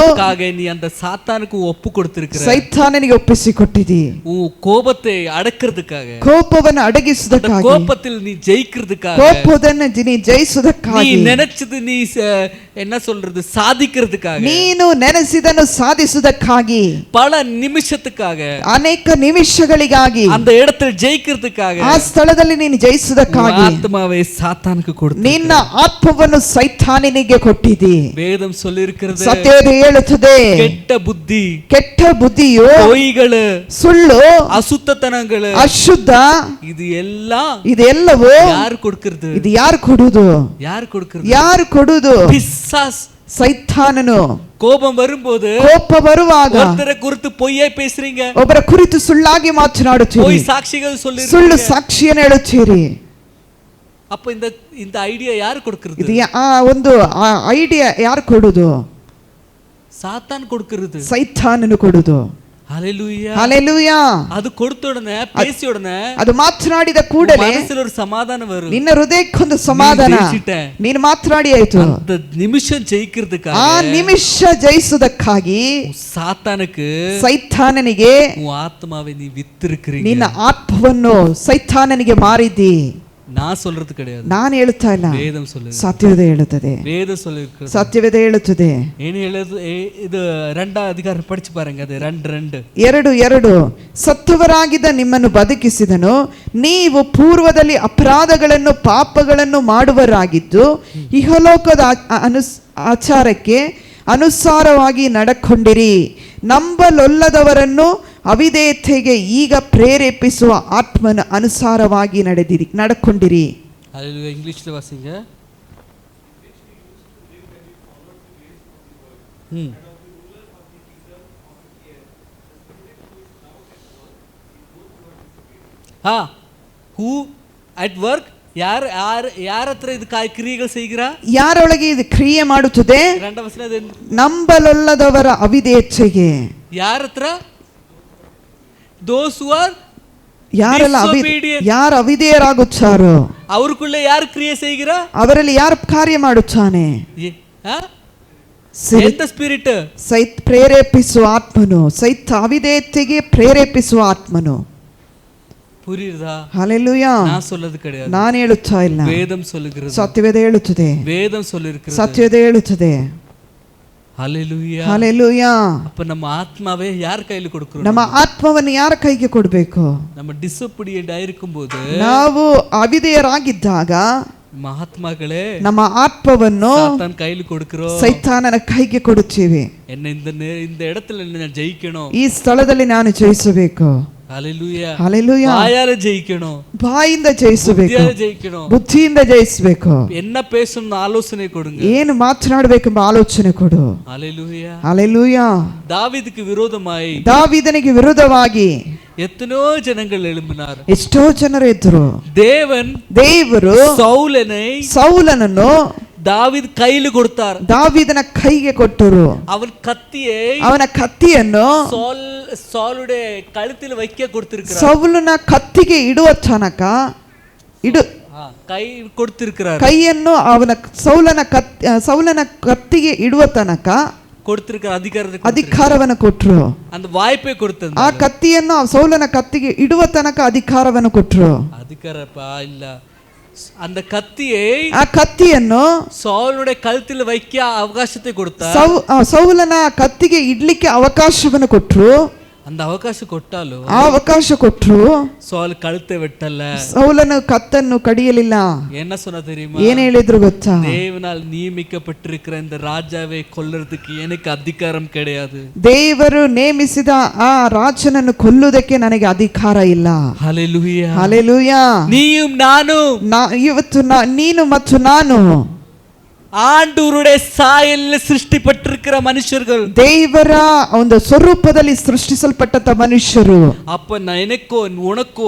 நீ அந்த சாத்தானுக்கு ஒப்பு கொடுத்திருக்கிற, ಸೈತಾನನಿಗೆ ಒಪ್ಪಿಸಿಕೊಟ್ಟಿದಿ. உன் கோபத்தை அடக்கிறதுக்காக, ಕೋಪವನ್ನು ಅಡಗಿಸುವುದಕ್ಕಾಗಿ, கோபத்தில் நீ ஜெயிக்கிறதுக்காக, ಕೋಪವನ್ನು ನೀ நீ ಜಯಿಸುವುದಕ್ಕಾಗಿ, நினைச்சது நீ என்ன சொல்றது சாதிக்கிறதுக்காக, ನೀನು ನೆನೆಸಿದನ್ನು ಸಾಧಿಸುವುದಕ್ಕಾಗಿ, பல நிமிஷத்துக்காக, ಅನೇಕ ನಿಮಿಷಗಳಿಗಾಗಿ, அந்த இடத்துல ஜெயிக்கிறதுக்காக, ಆ ಸ್ಥಳದಲ್ಲಿ ನೀನು ಜಯಿಸುವುದಕ್ಕಾಗಿ ஆத்மாவை சாத்தானுக்கு கொடுத்து, ನಿನ್ನ ಆತ್ಮವನ್ನು ಸೈತಾನನಿಗೆ ಕೊಟ್ಟಿದಿ. வேதம் சொல்லியிருக்கிறது, ಸತ್ಯವೇದ ಹೇಳುತ್ತದೆ, கெட்ட புத்தி, ಕೆಟ್ಟ ಬುದ್ಧಿಯು, பொய்ಗಳು, ಸುಳ್ಳು, அசுத்தத்தனಗಳು, ಅಶುದ್ಧ, ಇದೆಲ್ಲವೂ ಯಾರು கொடுக்கிறது? ಇದು ಯಾರು ಕೊಡುವುದು? ಯಾರು கொடுக்கிறது? ಯಾರು ಕೊಡುವುದು? பிசாஸ், ಸೈತಾನನು. கோபம் வரும்போது, ಕೋಪ ಬರುವಾಗ ஒருத்தரை குறித்து பொய்யை பேசுறீங்க, ಒಬ್ಬರ ಕುರಿತು ಸುಳ್ಳಾಗಿ ಮಾತನಾಡುತ್ತೀರಿ, பொய் சாட்சிகள் ಸುಳ್ಳು சொல்லி, ಸಾಕ್ಷಿಯನ್ನು ಹೇಳುತ್ತೀರಿ. அப்ப இந்த ಐಡಿಯಾ ಯಾರು கொடுக்கிறது? ಇದು ಒಂದು ಐಡಿಯಾ ಯಾರು ಕೊಡುವುದು? சாத்தான் கொடுக்கிறது, ಸೈತಾನನು ಕೊಡುವುದು. ஹalleluya, ஹalleluya. அது கொடுத்த உடனே, பேசிய உடனே, ಅದು ಮಾತನಾಡಿದ ಕೂಡಲೇ ಮನಸ್ಸಿನಲ್ಲಿ ஒரு சமாதானம் வரும், ನಿನ್ನ ಹೃದಯಕ್ಕೊಂದು ಸಮಾಧಾನ. ನೀನು ಮಾತನಾಡಿ ಆಯ್ತು. அந்த நிமிஷம் ஜெயிக்கிறதுக்காக, ಆ ನಿಮಿಷ ಜಯಿಸುವುದಕ್ಕಾಗಿ சாத்தானுக்கு, ಸೈತಾನನಿಗೆ உன் ஆத்மாவை நீ வித்திருக்கிறீங்க. ನಿನ್ನ ಆತ್ಮವನ್ನು ಸೈತಾನನಿಗೆ ಮಾರಿದ್ದಿ. நான் சொல்றது கிடையாது, ನಾನು ಹೇಳುತ್ತಾ ಇಲ್ಲ, வேதம் சொல்லுது, ಸತ್ಯವೇದ ಹೇಳುತ್ತದೆ, வேதம் சொல்லிருக்கிறது, ಸತ್ಯವೇದ ಹೇಳುತ್ತದೆ. ಏನು ಹೇಳೋದು? ಇದು 2ನೇ ಅಧಿಕಾರ படிச்சு பாருங்க, ಅದು 2:2. 2:2. ಸತ್ತವರಾಗಿದ್ದ ನಿಮ್ಮನ್ನು ಬದುಕಿಸಿದನು, ನೀವು ಪೂರ್ವದಲ್ಲಿ ಅಪರಾಧಗಳನ್ನು ಪಾಪಗಳನ್ನು ಮಾಡುವರಾಗಿದ್ದು ಇಹಲೋಕದ ಆಚಾರಕ್ಕೆ ಅನುಸಾರವಾಗಿ ನಡಕೊಂಡಿರಿ. ನಂಬಲೊಲ್ಲದವರನ್ನು ಅವಿಧೇಯತೆಗೆ ಈಗ ಪ್ರೇರೇಪಿಸುವ ಆತ್ಮನ ಅನುಸಾರವಾಗಿ ನಡಕೊಂಡಿರಿ. ஹalleluya. இங்கிலீஷ்ல வாசிங்க. who at work, ಯಾರ ಹತ್ರ ಇದು ಕ್ರಿಯೆಗಳು செய்கிறா? ಯಾರೊಳಗೆ ಇದು ಕ್ರಿಯೆ ಮಾಡುತ್ತದೆ? 2ನೇ ವಚನ, ನಂಬಲೊಲ್ಲದವರ ಅವಿಧೇಯತೆಗೆ. ಯಾರ ಹತ್ರ? those who are ಯಾರು ಅವಿಧೇಯರಾಗುತ್ತಾರೋ ಅವರುக்குள்ள ಯಾರು ಕ್ರಿಯೆ செய்கிறா? ಅವರಲ್ಲಿ ಯಾರು ಕಾರ್ಯ ಮಾಡುತ್ತಾನೆ? ಎಂತ ಸ್ಪಿರಿಟ್? ಪ್ರೇರೇಪಿಸುವ ಆತ್ಮನು. ಅವಿಧೇಯತೆಗೆ ಪ್ರೇರೇಪಿಸುವ ಆತ್ಮನು. புரியுதா? ஹalleluya. நான் சொல்றது கிடையாது, நான் ಹೇಳುತ್ತಾ ಇಲ್ಲ, வேதம் சொல்லுகிறது, ಸತ್ಯವೇದ ಹೇಳುತ್ತದೆ, வேதம் சொல்லிருக்கிறது, ಸತ್ಯವೇದ ಹೇಳುತ್ತದೆ. ஹalleluya ஹalleluya. அப்ப நம்ம ஆத்மாவை யார் கையில கொடுக்கிறோம்? ನಮ್ಮ ಆತ್ಮವನ್ನು ಯಾರ ಕೈಗೆ ಕೊಡಬೇಕು? நம்ம டிசோபீடியன்ட் ಆയിരിக்கும்போது ನಾವು ಅವಿಧೇಯರಾಗಿದ್ದಾಗ ಮಹಾತ್ಮಗಳೇ ನಮ್ಮ ಆತ್ಮವನ್ನು சாத்தான் கையில கொடுக்கிறோம், ಸೈತಾನನ ಕೈಗೆ ಕೊಡುತ್ತೇವೆ. என்ன இந்த இடத்துல நான் ஜெயிக்கணும், ಈ ಸ್ಥಳದಲ್ಲಿ ನಾನು ಜಯಿಸಬೇಕು. ஹalleluya ஹalleluya. வாயால ஜெயிக்கணும், ಬಾಯಿಂದ ಜಯಿಸಬೇಕು, புத்தியால ஜெயிக்கணும், ಬುದ್ಧಿಯಿಂದ ಜಯಿಸಬೇಕು. என்ன பேசணும் ஆலோசனை கொடுங்க, ಏನು ಮಾತನಾಡಬೇಕೆಂಬ ಆಲೋಚನೆ ಕೊಡು. ஹalleluya ஹalleluya. தாவீதுக்கு விரோதமாய் ದಾವೀದನಿಗೆ ವಿರುದ್ಧವಾಗಿ எத்தனையோ ஜனங்கள் எழும்பினார். ಎಷ್ಟೋ ಜನರು ಎದ್ರು. ದೇವರು ಸೌಲನನ್ನು தாவீது கையில கொடுத்தார், ದಾವೀದನ ಕೈಗೆ ಕೊಟ್ಟರು. ಅವನ ಕತ್ತಿಯನ್ನು சவுலுடைய கழுத்தில் வைக்க கொடுத்திருக்கிறார். ಸೌಲನ ಕತ್ತಿಗೆ ಇಡುವ ತನಕ ಕೈ ಕೊಡ್ತಿರ್ಕ್கிறார். ಕೈಯನ್ನು ಸೌಲನ ಕತ್ತಿಗೆ ಇಡುವ ತನಕ கொடுத்திருக்கிற ಅಧಿಕಾರವನ್ನು ಕೊಟ್ಟರು. அந்த வாய்ப்பை கொடுத்தது. ಆ ಕತ್ತಿಯನ್ನು ಸೌಲನ ಕತ್ತಿಗೆ ಇಡುವ ತನಕ ಅಧಿಕಾರವನ್ನು ಕೊಟ್ಟರು. ಅಧಿಕಾರಪ್ಪ ಇಲ್ಲ, அந்த கத்தியை ಆ ಕತ್ತಿಯನ್ನು சவுலுடைய கழுத்தில் வைக்க அவகாசத்தை கொடுத்தார். ಸೌಲನ ಕತ್ತಿಗೆ ಇಡ್ಲಿಕ್ಕೆ ಅವಕಾಶವನ್ನು ಕೊಟ್ಟರು. அந்த அவகாಶ ಕೊಟ್ಟಾಲು ಆ ಅವಕಾಶ ಕೊಟ್ಟರು. சவுல் கழுத்தை வெட்டல, ಸೌಲನ ಕತ್ತನ್ನು ಕಡಿಯಲಿಲ್ಲ. என்ன சொன்ன தெரியுமா? ಏನು ಹೇಳಿದ್ರು ಗೊತ್ತಾ? தேவனால் நியமிக்கப்பட்டிருக்கிற இந்த ராஜாவை கொல்றதுக்கு எனக்கு அதிகாரம் கிடையாது. ದೇವರು ನೇಮಿಸಿದ ಆ ರಾಜನನ್ನು ಕೊಲ್ಲುವುದಕ್ಕೆ ನನಗೆ ಅಧಿಕಾರ ಇಲ್ಲ. ஹalleluya ஹalleluya. நீயும் நானும் ಇವತ್ತು ನೀನು ಮತ್ತು ನಾನು ஆண்டவருடைய சாயலில் சிருஷ்டிப்பட்டிருக்கிற மனுஷர்கள், ದೇವರ ಒಂದು ಸ್ವರೂಪದಲ್ಲಿ ಸೃಷ್ಟಿಸಲ್ಪಟ್ಟ ಮನುಷ್ಯರು. அப்ப எனக்கோ உனக்கோ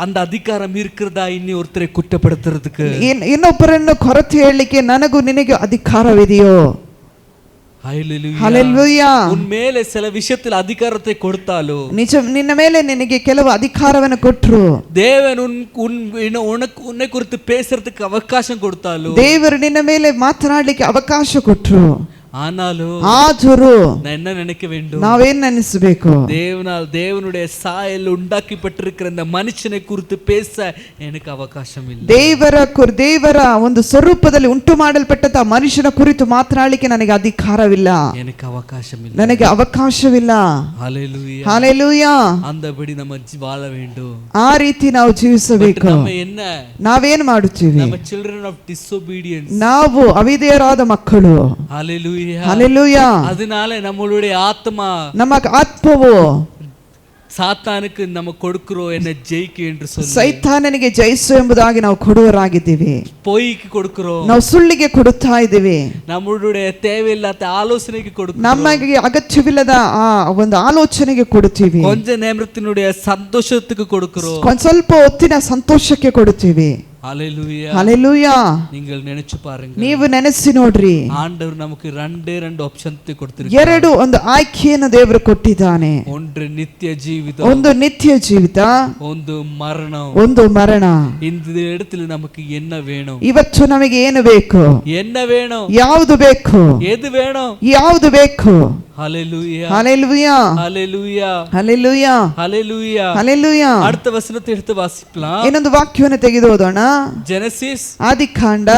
அந்த அதிகாரம் இருக்கிறதா இன்னி ஒருத்தரை குற்றப்படுத்துறதுக்கு? ಇನ್ನೊಬ್ಬರನ್ನು ಕೊರತೆ ಹೇಳಲಿಕ್ಕೆ ನನಗೂ ನಿನಗೆ ಅಧಿಕಾರವಿದೆಯೋ? ஹalleluya. உன் மேலே சில விஷயத்தில் அதிகாரத்தை கொடுத்தாலோ, ನಿನ್ನ ಮೇಲೆ ನಿನಗೆ ಕೆಲವು ಅಧಿಕಾರವನ್ನು ಕೊಟ್ಟರು. தேவன் உன்னை குறித்து பேசுறதுக்கு அவகாசம் கொடுத்தாலோ, ದೇವರು ನಿನ್ನ ಮೇಲೆ ಮಾತನಾಡಲಿಕ್ಕೆ ಅವಕಾಶ ಕೊಟ್ಟರು. ಆದರೂ நான் என்ன நினைக்க வேண்டும்? ನಾವೇನ್ ನೆನೆಸಬೇಕು? தேவனுடைய சாயல் உண்டாக்கிப்பட்டிருக்கிற இந்த மனுஷனை குறித்து பேச எனக்கு அவகாಶம் ಇಲ್ಲ. ದೇವರ ಒಂದು ಸ್ವರೂಪದಲ್ಲಿ ಉಂಟು ಮಾಡಲ್ಪಟ್ಟ ಮನುಷ್ಯನ ಕುರಿತು ಮಾತನಾಡಲಿಕ್ಕೆ ನನಗೆ ಅಧಿಕಾರವಿಲ್ಲ, ನನಗೆ ಅವಕಾಶವಿಲ್ಲ. ஹalleluya ஹalleluya. அந்தபடி நம்ம வாழ வேண்டும். ಆ ರೀತಿ ನಾವು ಜೀವಿಸಬೇಕು. ನಾವೇನು ಮಾಡುತ್ತೀವಿ? children of disobedience, ನಾವು ಅವಿಧೇಯರಾದ ಮಕ್ಕಳು. ஹalleluya ஹalleluya. அதனால நம்மளுடைய ஆத்மா, ನಮ್ಮ ಆತ್ಮವು ಸಾತಾನಕ್ಕೆ ನಾವು ಕೊಡುಕರೋ என்ன ಜಯಿಕ ಎಂದು சொல்லி, ಸೈತಾನನಿಗೆ ಜಯಿಸು ಎಂಬುದಾಗಿ ನಾವು ಕೊಡುವರಾಗಿದ್ದೀವಿ. ಪೊಯ್ಗೆ ಕೊಡುಕರೋ, ನಾವು ಸುಳ್ಳಿಗೆ ಕೊಡುತ್ತಾ ಇದ್ದೀವಿ. நம்மளுடைய தேவையில்லாத ஆலோசனைக்கு கொடுக்கிறோம், ನಮಗೆ ಅಗತ್ಯವಿಲ್ಲದ ಆ ಒಂದು ಆಲೋಚನೆಗೆ ಕೊಡುತ್ತೀವಿ. ಕೊಂಚ ನೇಮೃತ್ತಿನುடைய ಸಂತೋಷಕ್ಕೆ ಕೊಡುக்கிறோம், ಸ್ವಲ್ಪ ಹೊತ್ತಿನ ಸಂತೋಷಕ್ಕೆ ಕೊಡುತ್ತೀವಿ. ஹalleluya ஹalleluya. நீங்கள் நினைச்சு பாருங்க, ನೀವು ನೆನೆಸಿ ನೋಡ್ರಿ. ஆண்டவர் நமக்கு ரெண்டு ஆப்ஷன் கொடுத்திருக்கார். ಎರಡು ಒಂದು ಆಯ್ಕೆಯನ್ನು ದೇವರು ಕೊಟ್ಟಿದ್ದಾನೆ. ಒಂದು ನಿತ್ಯ ಜೀವಿತ, ಒಂದು ನಿತ್ಯ ಜೀವಿತ, ಒಂದು ಮರಣ, ಒಂದು ಮರಣ. இந்த இடத்துல நமக்கு என்ன வேணும்? ಇವತ್ತು ನಮಗೆ ಏನು ಬೇಕು? என்ன வேணும்? ಯಾವುದು ಬೇಕು? ಎದು வேணும்? ಯಾವುದು ಬೇಕು? ஹalleluya ஹalleluya ஹalleluya ஹalleluya ஹalleluya ஹalleluya. அடுத்த வசனத்தை எடுத்து வாசிக்கலாம். ಇನ್ನೊಂದು ವಾಕ್ಯವನ್ನು ತೆಗೆದು ಓದೋಣ. ಜೆನೆಸಿಸ್ ಆದಿಕಾಂಡ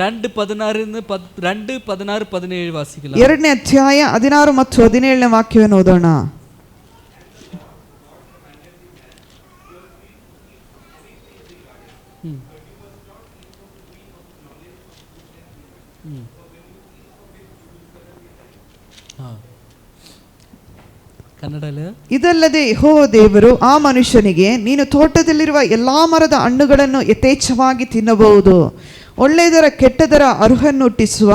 2:16-17 ವಾಸಿக்கலாம். 2ನೇ ಅಧ್ಯಾಯ 16 ಮತ್ತು 17ನೇ ವಾಕ್ಯವನ್ನು ಓದೋಣ. ಇದಲ್ಲದೆ ಯೆಹೋವ ದೇವರು ಆ ಮನುಷ್ಯನಿಗೆ, ನೀನು ತೋಟದಲ್ಲಿರುವ ಎಲ್ಲಾ ಮರದ ಹಣ್ಣುಗಳನ್ನು ಯಥೇಚ್ಛವಾಗಿ ತಿನ್ನಬಹುದು, ಒಳ್ಳೆಯದರ ಕೆಟ್ಟದರ ಅರುಹನ್ನು ಹುಟ್ಟಿಸುವ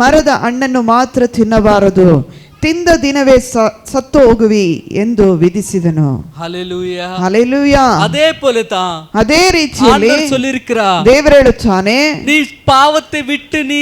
ಮರದ ಹಣ್ಣನ್ನು ಮಾತ್ರ ತಿನ್ನಬಾರದು, ತಿಂದ ದಿನವೇ ಸತ್ತು ಹೋಗುವಿ ಎಂದು ವಿಧಿಸಿದನು. ஹalleluya ஹalleluya. அதே போலதான், ಅದೇ ರೀತಿಯಲ್ಲಿ சொல்லிருக்கிறார், ದೇವರು ಹೇಳುತ್ತಾನೆ, நீ ಪಾವத்தை ಬಿಟ್ಟು ನೀ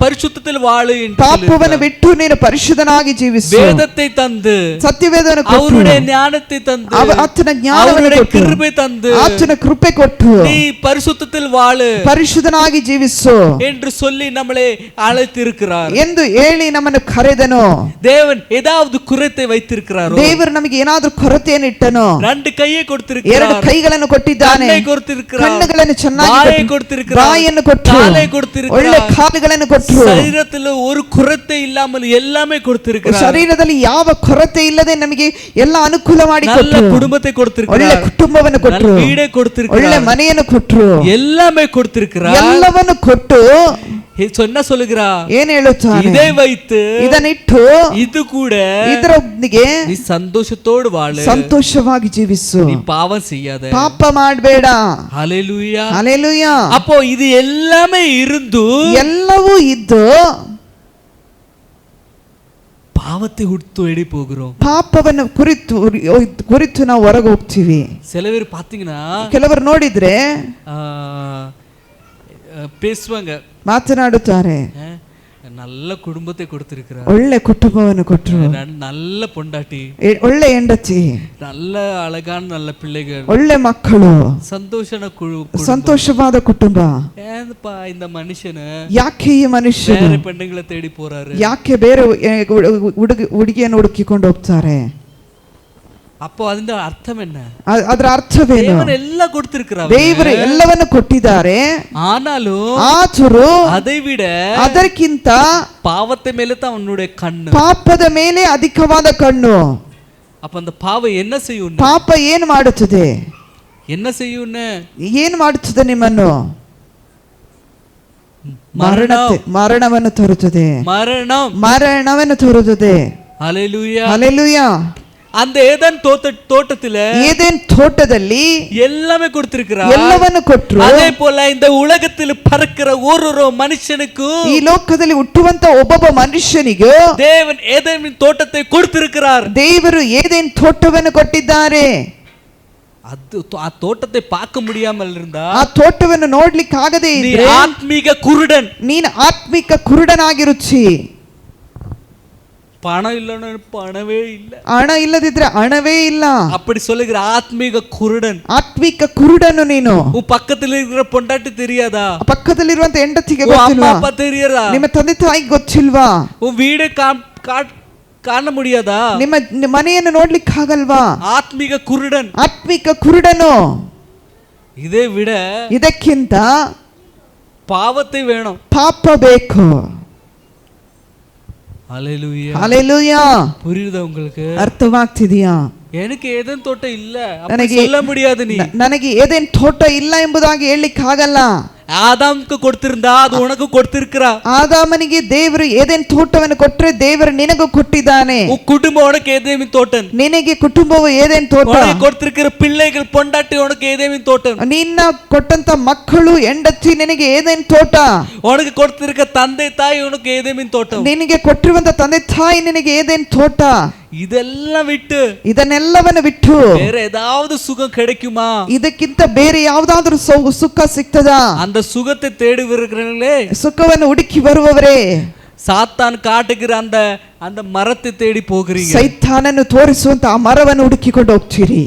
ಪರಿಶುದ್ಧದಲ್ಲಿ ವಾಳು ಎಂದು. ಪಾಪವನ್ನು ಬಿಟ್ಟು ನೀನು ಪರಿಶುದ್ಧನಾಗಿ ಜೀವಿಸು. ವೇದத்தை ತಂದು, ಸತ್ಯವೇದವನ್ನು ಕೊಟ್ಟು, ಅವರುடைய ஞானத்தை ತಂದು, ಆತನ ಜ್ಞಾನವನ್ನು ಕೊಟ್ಟು, ಕೃಪೆ ತಂದು, ಆತನ ಕೃಪೆ ಕೊಟ್ಟು, நீ ಪರಿಶುದ್ಧದಲ್ಲಿ ವಾಳು, ಪರಿಶುದ್ಧನಾಗಿ ಜೀವಿಸು என்று சொல்லி நம்மளை அழைத்திருக்கிறார் ಎಂದು ಹೇಳಿ ನಮ್ಮನ್ನು ಕರೆದನು. தேவன் ஏதாவது குறைத்தை வைத்திருக்கிறாரோ, ದೇವರು ನಮಗೆ ಏನಾದರೂ ಕೊರತೆಯನ್ನು ಇಟ್ಟನೋ, ரெண்டு கையை கொடுத்திருக்கிறார், ಎರಡು ಕೈಗಳನ್ನು ಕೊಟ್ಟಿದ್ದಾನೆ, ಕಣ್ಣை ಕೊಡ್ತಿರುಕ್கிறார், ಕಣ್ಣುಗಳನ್ನು ಚೆನ್ನಾಗಿ ಬಾಯಿ ಕೊಡ್ತಿರುಕ್கிறார், ಬಾಯನ್ನು ಕೊಟ್ಟು, ಕಾಲೈ ಕೊಡ್ತಿರುಕ್கிறார், ಒಳ್ಳೆ ಕಾಲುಗಳನ್ನು ಕೊಟ್ಟು, ಶರೀರದಲ್ಲಿ ஒரு குறைத்தை இல்லாமல் எல்லாமே கொடுத்திருக்கிறார், ಶರೀರದಲ್ಲಿ ಯಾವ ಕೊರತೆ ಇಲ್ಲದೆ ನಮಗೆ ಎಲ್ಲ ಅನುಕೂಲ ಮಾಡಿ நல்ல ಕೊಟ್ಟು, குடும்பத்தை கொடுத்திருக்கிறார், ಒಳ್ಳೆ ಕುಟುಂಬವನ್ನು ಕೊಟ್ಟರು, நல்ல வீடை கொடுத்திருக்கிறார், ಒಳ್ಳೆ ಮನೆಯನ್ನು ಕೊಟ್ಟರು, எல்லாமே கொடுத்திருக்கிறார். ಎಲ್ಲವನ್ನು ಕೊಟ್ಟು சொன்ன சொல்லுகிறா, ಏನ್ ಹೇಳುತ್ತಾನೆ, இதை வைத்து, ಇದನ್ನಿಟ್ಟು, இது கூட ಇದರೊಂದಿಗೆ நீ சந்தோஷத்தோடு வாழு, ಸಂತೋಷವಾಗಿ ಜೀವಿಸು, நீ பாவம் செய்யாத, ಪಾಪ ಮಾಡಬೇಡ. ஹalleluya, ಹಲ್ಲೆಲೂಯಾ. அப்போ இது எல்லாமே இருந்து ಎಲ್ಲವೂ ಇದ್ದು பாவத்தை விட்டு எடி போகிறோம், ಪಾಪವನ್ನು ಕುರಿತು ನಾವು ಹೊರಗೆ ಹೋಗ್ತೀವಿ. சில பேர் பாத்தீங்கன்னா ಕೆಲವರು ನೋಡಿದ್ರೆ பேசுவாங்க, ಮಾತನಾಡುತ್ತಾರೆ, நல்ல குடும்பத்தை கொடுத்திருக்கிறார், ಒಳ್ಳೆ ಕುಟುಂಬವನ್ನು ಕೊಟ್ಟರು, நல்ல பொண்டாட்டி, ಒಳ್ಳೆ ಹೆಂಡತಿ, நல்ல அழகான நல்ல பிள்ளைகள், ಒಳ್ಳೆ ಮಕ್ಕಳು, ಸಂತೋಷವಾದ ಕುಟುಂಬ. ஏன்ப்பா இந்த மனுஷனு ಯಾಕೆ ಈ ಮನುಷ್ಯನು வேற பெண்ணுங்களை தேடி போறாரு, ಯಾಕೆ ಬೇರೆ ಹುಡುಗಿಯನ್ನು ಹುಡುಕಿಕೊಂಡು ಹೋಗ್ತಾರೆ? அப்போ ಅದರ ಅರ್ಥ என்ன? ಅದರ ಅರ್ಥವೇನು? ದೇವರು ಎಲ್ಲ ಕೊಡ್ತಿರ್ತಾರೆ, ದೇವರು ಎಲ್ಲವನ್ನು ಕೊಟ್ಟಿದ್ದಾರೆ, ಆದರೂ அதை விட ಅದಕ್ಕಿಂತ பாவத்தை மேல தான் அவனுடைய கண்ணு, ಪಾಪದ ಮೇಲೆ ಅಧಿಕವಾದ ಕಣ್ಣು. அப்ப அந்த பாவம் என்ன செய்யும்? ಪಾಪ ಏನು ಮಾಡುತ್ತದೆ? என்ன செய்யும்? ಏನು ಮಾಡುತ್ತದೆ? ನಿಮ್ಮನ್ನು ಮರಣವನ್ನು ತರುತ್ತದೆ, ಮರಣವನ್ನು ತರುತ್ತದೆ. Hallelujah, hallelujah. அந்த ஏதேன் தோட்டத்தில ஏதேன் தோட்டದಲ್ಲಿ எல்லாமே கொடுத்திருக்கிறார், ಎಲ್ಲವನ್ನು ಕೊಟ್ಟರು. அதே போல இந்த உலகத்தில் பறக்கிற ஒரு மனுஷனுக்கு, ಈ ಲೋಕದಲ್ಲಿ ಹುಟ್ಟುವಂತ ಒಬ್ಬೊಬ್ಬ ಮನುಷ್ಯನಿಗೆ தேவன் ஏதேன் தோட்டத்தை கொடுத்திருக்கிறார், ದೇವರು ಏದೇನ್ ತೋಟವನ್ನು ಕೊಟ್ಟಿದ್ದಾರೆ. ಅದು ಆ ತೋಟத்தை பார்க்க முடியாமல் இருந்தா, ಆ ತೋಟವನ್ನು ನೋಡ್ಲಿಕ್ಕೆ ಆಗದೆ ಇದ್ರೆ ಆತ್ಮಿಕ ಕುರುಡನ್, ನೀನು ಆತ್ಮಿಕ ಕುರುಡನಾಗಿರುತ್ತಿ. பணம் இல்லைன்னு பணவே இல்லை, ಹಣ ಇಲ್ಲದಿದ್ರೆ ಹಣವೇ ಇಲ್ಲ, அப்படி சொல்லுகிற ஆத்மீக குருடன். ಆತ್ಮಿಕ ಕುರುಡನು ನೀನು. உன் பக்கத்துல இருக்கிற பொண்டாட்டி தெரியாதா? ಪಕ್ಕದಲ್ಲಿರುವಂತ ಹೆಂಡತಿಗೆ அம்மா ಗೊತ್ತಿಲ್ವಾ? அப்பா தெரியாதா? ನಿಮ್ಮ ತಂದೆ ತಾಯಿಗೆ ಗೊತ್ತಿಲ್ವಾ? உன் வீடு ಕಾಣ முடியாதா? ನಿಮ್ಮ ಮನೆಯನ್ನು ನೋಡ್ಲಿಕ್ಕೆ ಆಗಲ್ವಾ? ಆತ್ಮಿಕ ಕುರುಡನ್, ಆತ್ಮಿಕ ಕುರುಡನು. ಇದೇ ವಿಡ ಇದಕ್ಕಿಂತ ಪಾವತೆ ವೇಣು, ಪಾಪ ಬೇಕು. ஹல்லேலூயா, ஹல்லேலூயா. புரியுதா உங்களுக்கு? ಅರ್ಥವಾಗ್ತಿದೆಯಾ? எனக்கு ஏதேன் தோட்ட இல்ல அப்படி சொல்ல முடியாது. நீ ನನಗೆ ಏದೇನ್ ತೋಟ ಇಲ್ಲ ಎಂಬುದಾಗಿ ಹೇಳಲಿಕ್ಕೆ ಆಗಲ್ಲ. ಆದಾಮ್ಗೆ ಕೊಡ್ತಿರಂದ ಅದು ಉನಗೂ ಕೊಡ್ತಿರ್ಕರ. ಆದಾಮನಿಗೆ ದೇವರು ಏದೇನ್ ತೋಟವನ್ನು ಕೊಟ್ಟರೆ ದೇವರು ನಿನಗೂ ಕೊಟ್ಟಿದ್ದಾನೆ. ಕುಟುಂಬ ಉನಕ್ಕೆ ಏದೇನ್ ತೋಟನ್, ನಿನಗೆ ಕುಟುಂಬವು ಏದೇನ್ ತೋಟ, ಉನಗೆ ಕೊಡ್ತಿರ್ಕರ ಪಿಳ್ಳೆಗಳು ಪೊಂಡಾಟಿ ಉನಕ್ಕೆ ಏದೇನ್ ತೋಟನ್, ನಿನ್ನ ಕೊಟ್ಟಂತ ಮಕ್ಕಳು ಹೆಂಡತಿ ನಿನಗೆ ಏದೇನ್ ತೋಟ, ಉನಗೆ ಕೊಡ್ತಿರ್ಕ ತಂದೆ ತಾಯಿ ಉನಕ್ಕೆ ಏದೇನ್ ತೋಟ, ನಿನಗೆ ಕೊಟ್ಟಿರುವಂತ ತಂದೆ ತಾಯಿ ನಿನಗೆ ಏದೇನ್ ತೋಟ. ಇದನ್ನೆಲ್ಲವನ್ನು ಬಿಟ್ಟು ಬೇರೆ ஏதாவது சுகம் கிடைக்குமா? ಇದಕ್ಕಿಂತ ಬೇರೆ ಯಾವುದಾದರೂ ಸುಖ ಸಿಗ್ತದಾ? அந்த சுகத்தை தேடுகிறவர்களே, ಸುಖವನ್ನು ಹುಡುಕಿ ಬರುವವರೇ, சாத்தான் காட்டுகிற அந்த மரத்தை தேடி போகிறீங்க. ಸೈತಾನನ್ನು ತೋರಿಸುವಂತ ಆ ಮರವನ್ನು ಹುಡುಕಿಕೊಂಡು ಹೋಗ್ತೀರಿ.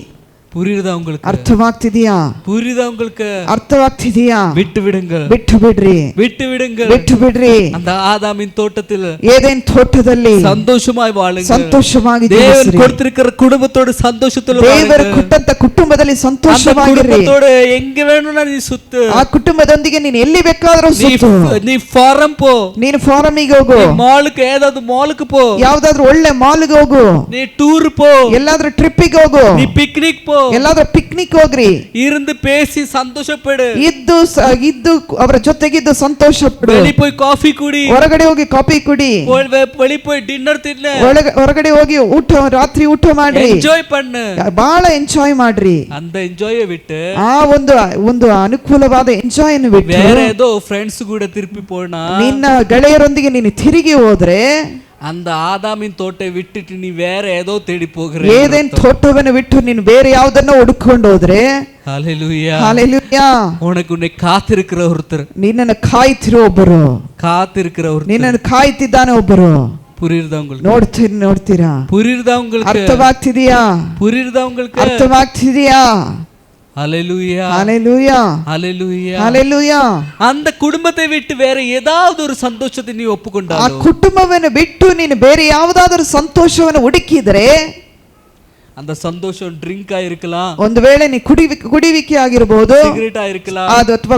புரியுதா உங்களுக்கு? ಅರ್ಥವಾಗ್ತಿದೆಯಾ? புரியுதா உங்களுக்கு? ಅರ್ಥವಾಗ್ತಿದೆಯಾ? விட்டு விடுங்க, ಬಿಟ್ಟು ಬಿಡ್ರಿ, விட்டு விடுங்க, ಬಿಟ್ಟು ಬಿಡ್ರಿ. அந்த ஆதாமின் தோட்டத்தில் ஏதேன் தோட்டದಲ್ಲಿ ಸಂತೋಷವಾಗಿ வாழுங்க, ಸಂತೋಷವಾಗಿ ಜೀವಿಸಿರಿ. ದೇವರು ಕೊಡ್ತಿರುವ ಕುಟುಂಬத்தோடு ಸಂತೋಷದಲ್ಲಿ ದೇವರು ಕೊಟ್ಟಂತ ಕುಟುಂಬದಲ್ಲಿ ಸಂತೋಷವಾಗಿರಿ. ಕುಟುಂಬத்தோடு எங்க வேணும்னா நீ சுத்து, ಆ ಕುಟುಂಬದೊಂದಿಗೆ ನೀನು ಎಲ್ಲಿ ಬೇಕಾದರೂ ಸುತ್ತು. ನೀ ಫಾರಂ ಪೋ, ನೀನು ಫಾರಮಿಗೆ ಹೋಗು, ಮಾಲ್ಗೆ ಏದಾದ್ರು ಮಾಲ್ಗೆ ಪೋ, ಯಾವ್ದಾದ್ರು ಒಳ್ಳೆ ಮಾಲ್ಗೆ ಹೋಗು, ನೀ ಟೂರ್ ಪೋ, ಎಲ್ಲಾದ್ರೂ ಟ್ರಿಪ್ಪಿಗೆ ಹೋಗು, ನೀ ಪಿಕ್ನಿಕ್ ಪೋ, ಎಲ್ಲಾದ್ರೂ ಪಿಕ್ನಿಕ್ ಹೋಗ್ರಿ. ಇருந்து பேசி ಸಂತೋಷಪಡು, ಇದ್ದು ಅವರ ಜೊತೆಗಿದ್ದು ಸಂತೋಷಪಡು. வெளி போய் ಕಾಫಿ ಕುಡಿ, ಹೊರಗಡೆ ಹೋಗಿ ಕಾಫಿ ಕುಡಿ, வெளி போய் ಡಿನ್ನರ್ ತಿನ್ನು, ಹೊರಗಡೆ ಹೋಗಿ ಊಟ ರಾತ್ರಿ ಊಟ ಮಾಡ್ರಿ, ಎಂಜಾಯ್ ಪಣ್ಣು, ಬಹಳ ಎಂಜಾಯ್ ಮಾಡ್ರಿ. அந்த ಎಂಜಾಯ್ ಬಿಟ್ಟು ಆ ಒಂದು ಅನುಕೂಲವಾದ ಎಂಜಾಯ್ ಅನ್ನು ಬಿಟ್ಟು ಬೇರೆ ಏದೋ ಫ್ರೆಂಡ್ಸ್ ಕೂಡ ತಿರುಪಿ ಪೋಣ, ನಿನ್ನ ಗೆಳೆಯರೊಂದಿಗೆ ನೀನು ತಿರುಗಿ ಹೋದ್ರೆ அந்த ஆதாமின் தோட்டை விட்டுட்டு நீ வேற ஏதோ தேடி போகிற. ಏದೇನ್ ತೋಟವನ್ನು ಬಿಟ್ಟು ನೀನು ಬೇರೆ ಯಾವುದನ್ನ ಹುಡುಕೊಂಡು ಹೋದ್ರೆ, ஹல்லேலூயா, ஹல்லேலூயா, உனக்கு உன்னை காத்திருக்கிற ஒருத்தர், ನಿನ್ನನ್ನು ಕಾಯ್ತಿರೋ ಒಬ್ಬರು, காத்திருக்கிற ஒருத்தர், ನಿನ್ನನ್ನು ಕಾಯ್ತಿದ್ದಾನೆ ಒಬ್ಬರು. புரியுதா உங்களுக்கு? ನೋಡ್ತೀರಾ? புரியுதா உங்களுக்கு? ಅರ್ಥವಾಗ್ತಿದೆಯಾ? புரியுதா உங்களுக்கு? ಅರ್ಥವಾಗ್ತಿದೆಯಾ? ஹalleluya ஹalleluya ஹalleluya ஹalleluya. அந்த குடும்பத்தை விட்டு வேற ஏதாவது ஒரு ಸಂತೋಷத்தை ನೀ ಒಪ್ಪಿಕೊಂಡಾಗ ಆ ಕುಟುಂಬವನ್ನು ಬಿಟ್ಟು ನೀನು ಬೇರೆ ಯಾವುದಾದರೂ ಸಂತೋಷವನ್ನು ಹುಡುಕಿದರೆ அந்த சந்தோஷம் ட்ரிங்க் ஆயிருக்கலாம், ಒಂದು ವೇಳೆ ನೀ ಕುಡಿವಿಕೆ ಆಗಿರಬಹುದು, ಸಿಗರೇಟ್ ஆயிருக்கலாம், ಅದು ಅಥವಾ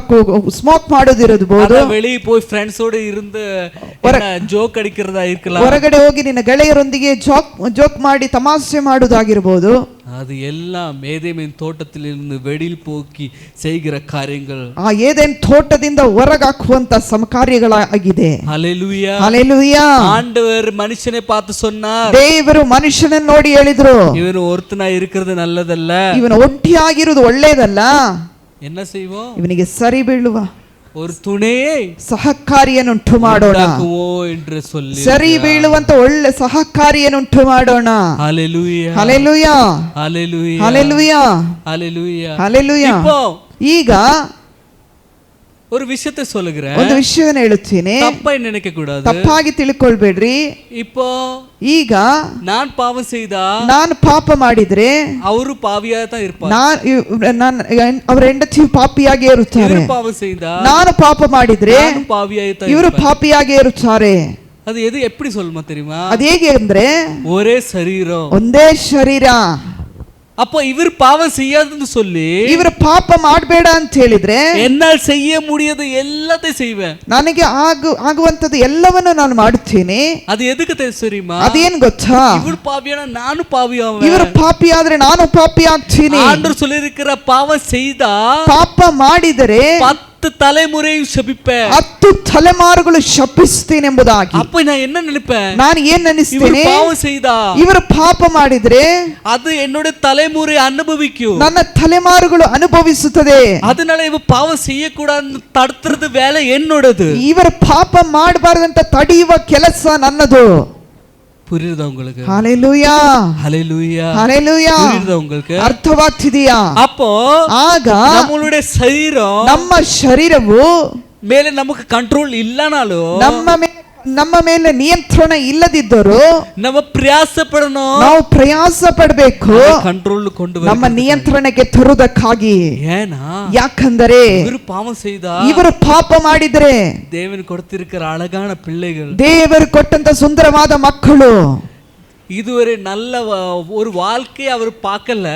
ಸ್ಮೋಕ್ ಮಾಡೋದಿರಬಹುದು, வெளியே போய் ಫ್ರೆಂಡ್ஸோட இருந்து ಜೋಕ್ ಅಡಿக்கிறதா இருக்கலாம், ಹೊರಗಡೆ ಹೋಗಿ ನಿನ್ನ ಗೆಳೆಯರೊಂದಿಗೆ ಜೋಕ್ ಮಾಡಿ ತಮಾಷೆ ಮಾಡುವುದಾಗಿರಬಹುದು. அது எல்லாம் ஏதேமின் தோட்டத்தில் இருந்து வெளியில் போக்கி செய்கிற காரியங்கள். ಆ ಏದೆನ್ ತೋಟದಿಂದ ಹೊರಗಾಕುವಂತ ಕಾರ್ಯಗಳಾಗಿದೆ. ஹalleluya ஹalleluya. ஆண்டவர் மனுஷனை பார்த்து சொன்னார், ದೇವರು ಮನುಷ್ಯನನ್ನು ನೋಡಿ ಹೇಳಿದ್ರು, இவன் ஒருத்தனா இருக்கிறது நல்லதல்ல, ಇವನು ಒಟ್ಟಿಯಾಗಿರುವುದು ಒಳ್ಳೆಯದಲ್ಲ, என்ன செய்வோம், ಇವನಿಗೆ ಸರಿ ಬೀಳುವ ஒரு துணையை ಸಹಕಾರಿಯನ್ನುಂಟು ಮಾಡೋಣ என்று சொல்லி ಸರಿ ಬೀಳುವಂತ ಒಳ್ಳೆ ಸಹಕಾರಿಯನ್ನುಂಟು ಮಾಡೋಣ. ஹalleluya ஹalleluya ஹalleluya ஹalleluya ஹalleluya ஹalleluya. ಈಗ ஒரு விஷயத்தை சொல்லுகிறேன், ಒಂದು ವಿಷಯವನ್ನು ಹೇಳುತ್ತೀನಿ, தப்பா நினைக்க கூடாது, ತಪ್ಪಾಗಿ ತಿಳ್ಕೊಳ್ಬೇಡ್ರಿ. இப்போ ಈಗ நான் பாவம் செய்தா ನಾನು ಪಾಪ ಮಾಡಿದ್ರೆ ಅವರು ಪಾವಿಯಾಗಿ தான் இருப்பார், ಅವರ ಹೆಂಡತಿಯು ಪಾಪಿಯಾಗಿ ಇರುತ್ತಾರೆ. ಪಾಪ செய்தா ನಾನು ಪಾಪ ಮಾಡಿದ್ರೆ ಪಾವಿಯಾಗಿ தான் ಇವರು ಪಾಪಿಯಾಗಿ ಇರುತ್ತಾರೆ. அது எது எப்படி சொல்லுமா தெரியுமா, ಅದು ಹೇಗೆ ಅಂದ್ರೆ ஒரே சரீரம், ಒಂದೇ ಶರೀರ. அப்போ இவர் பாவம் செய்யாதுன்னு சொல்லி ಇವರು ಪಾಪ ಮಾಡಬೇಡ ಅಂತ ಹೇಳಿದ್ರೆ என்னால் செய்ய முடியாது எல்லாத்தையும் செய்வேன், ನನಗೆ ಆಗುವಂತದ್ದು ಎಲ್ಲವನ್ನು ನಾನು ಮಾಡುತ್ತೇನೆ. அது எதுக்கு தெரியுமா, ಅದೇನ್ ಗೊತ್ತಾ, இவர் பாவியான நானும் பாவியாவேன், ಇವರು ಪಾಪಿ ಆದ್ರೆ ನಾನು ಪಾಪಿ ಆಗ್ತೀನಿ. ஆண்டவர் சொல்லியிருக்கிற பாவம் செய்தா ಪಾಪ ಮಾಡಿದರೆ 10 தலைமுறையும் ಶಪಿப்பேன், 10 ತಲೆಮಾರುಗಳು ಶಪಿಸ್ತೇನೆ ಎಂಬುದಾಗಿ. அப்ப நான் என்ன நினைப்பேன், ನಾನು ಏನ್ ನೆನೆಸ್ತೇನೆ, பாவம் செய்தா ಇವರು ಪಾಪ ಮಾಡಿದ್ರೆ அது என்னோட தலைமுறை அனுபவிக்கும், ನನ್ನ ತಲೆಮಾರುಗಳು ಅನುಭವಿಸುತ್ತದೆ. அதனால இவ பாவம் செய்யக்கூடாதுன்னு தடுத்துறது வேலை என்னோடது. ಇವರು ಪಾಪ ಮಾಡಬಾರದಂತ ತಡೆಯುವ ಕೆಲಸ ನನ್ನದು. புரியுதா உங்களுக்கு? ஹalleluya ஹalleluya ஹalleluya. புரியுதா உங்களுக்கு? ಅರ್ಥವಾಗ್ತಿದೆಯಾ? அப்போ ಆಗ நம்மளுடைய சரீரம், ನಮ್ಮ ಶರೀರವು ಮೇಲೆ ನಮಗೆ ಕಂಟ್ರೋಲ್ ಇಲ್ಲನಾலும் ನಮ್ಮ ಮೇಲೆ ನಿಯಂತ್ರಣ ಇಲ್ಲದಿದ್ದರೂ ನಮ್ಮ ಪ್ರಯಾಸ ಪಡணும், ನಾವು ಪ್ರಯಾಸ ಪಡಬೇಕು ಕಂಟ್ರೋಲ್ ಕೊಂಡು ನಮ್ಮ ನಿಯಂತ್ರಣಕ್ಕೆ ತರುವುದಕ್ಕಾಗಿ. ಏನಾ, ಯಾಕಂದರೆ ಇವರು ಪಾಪ செய்தா ಇವರು ಪಾಪ ಮಾಡಿದ್ರೆ ದೇವನು ಕೊಡ್ತಿರುக்கிற ಅழகான பிள்ளைகள், ದೇವರು ಕೊಟ್ಟಂತ ಸುಂದರವಾದ ಮಕ್ಕಳು, இதுவரை நல்ல ஒரு வாழ்க்கையை அவர் பார்க்கல,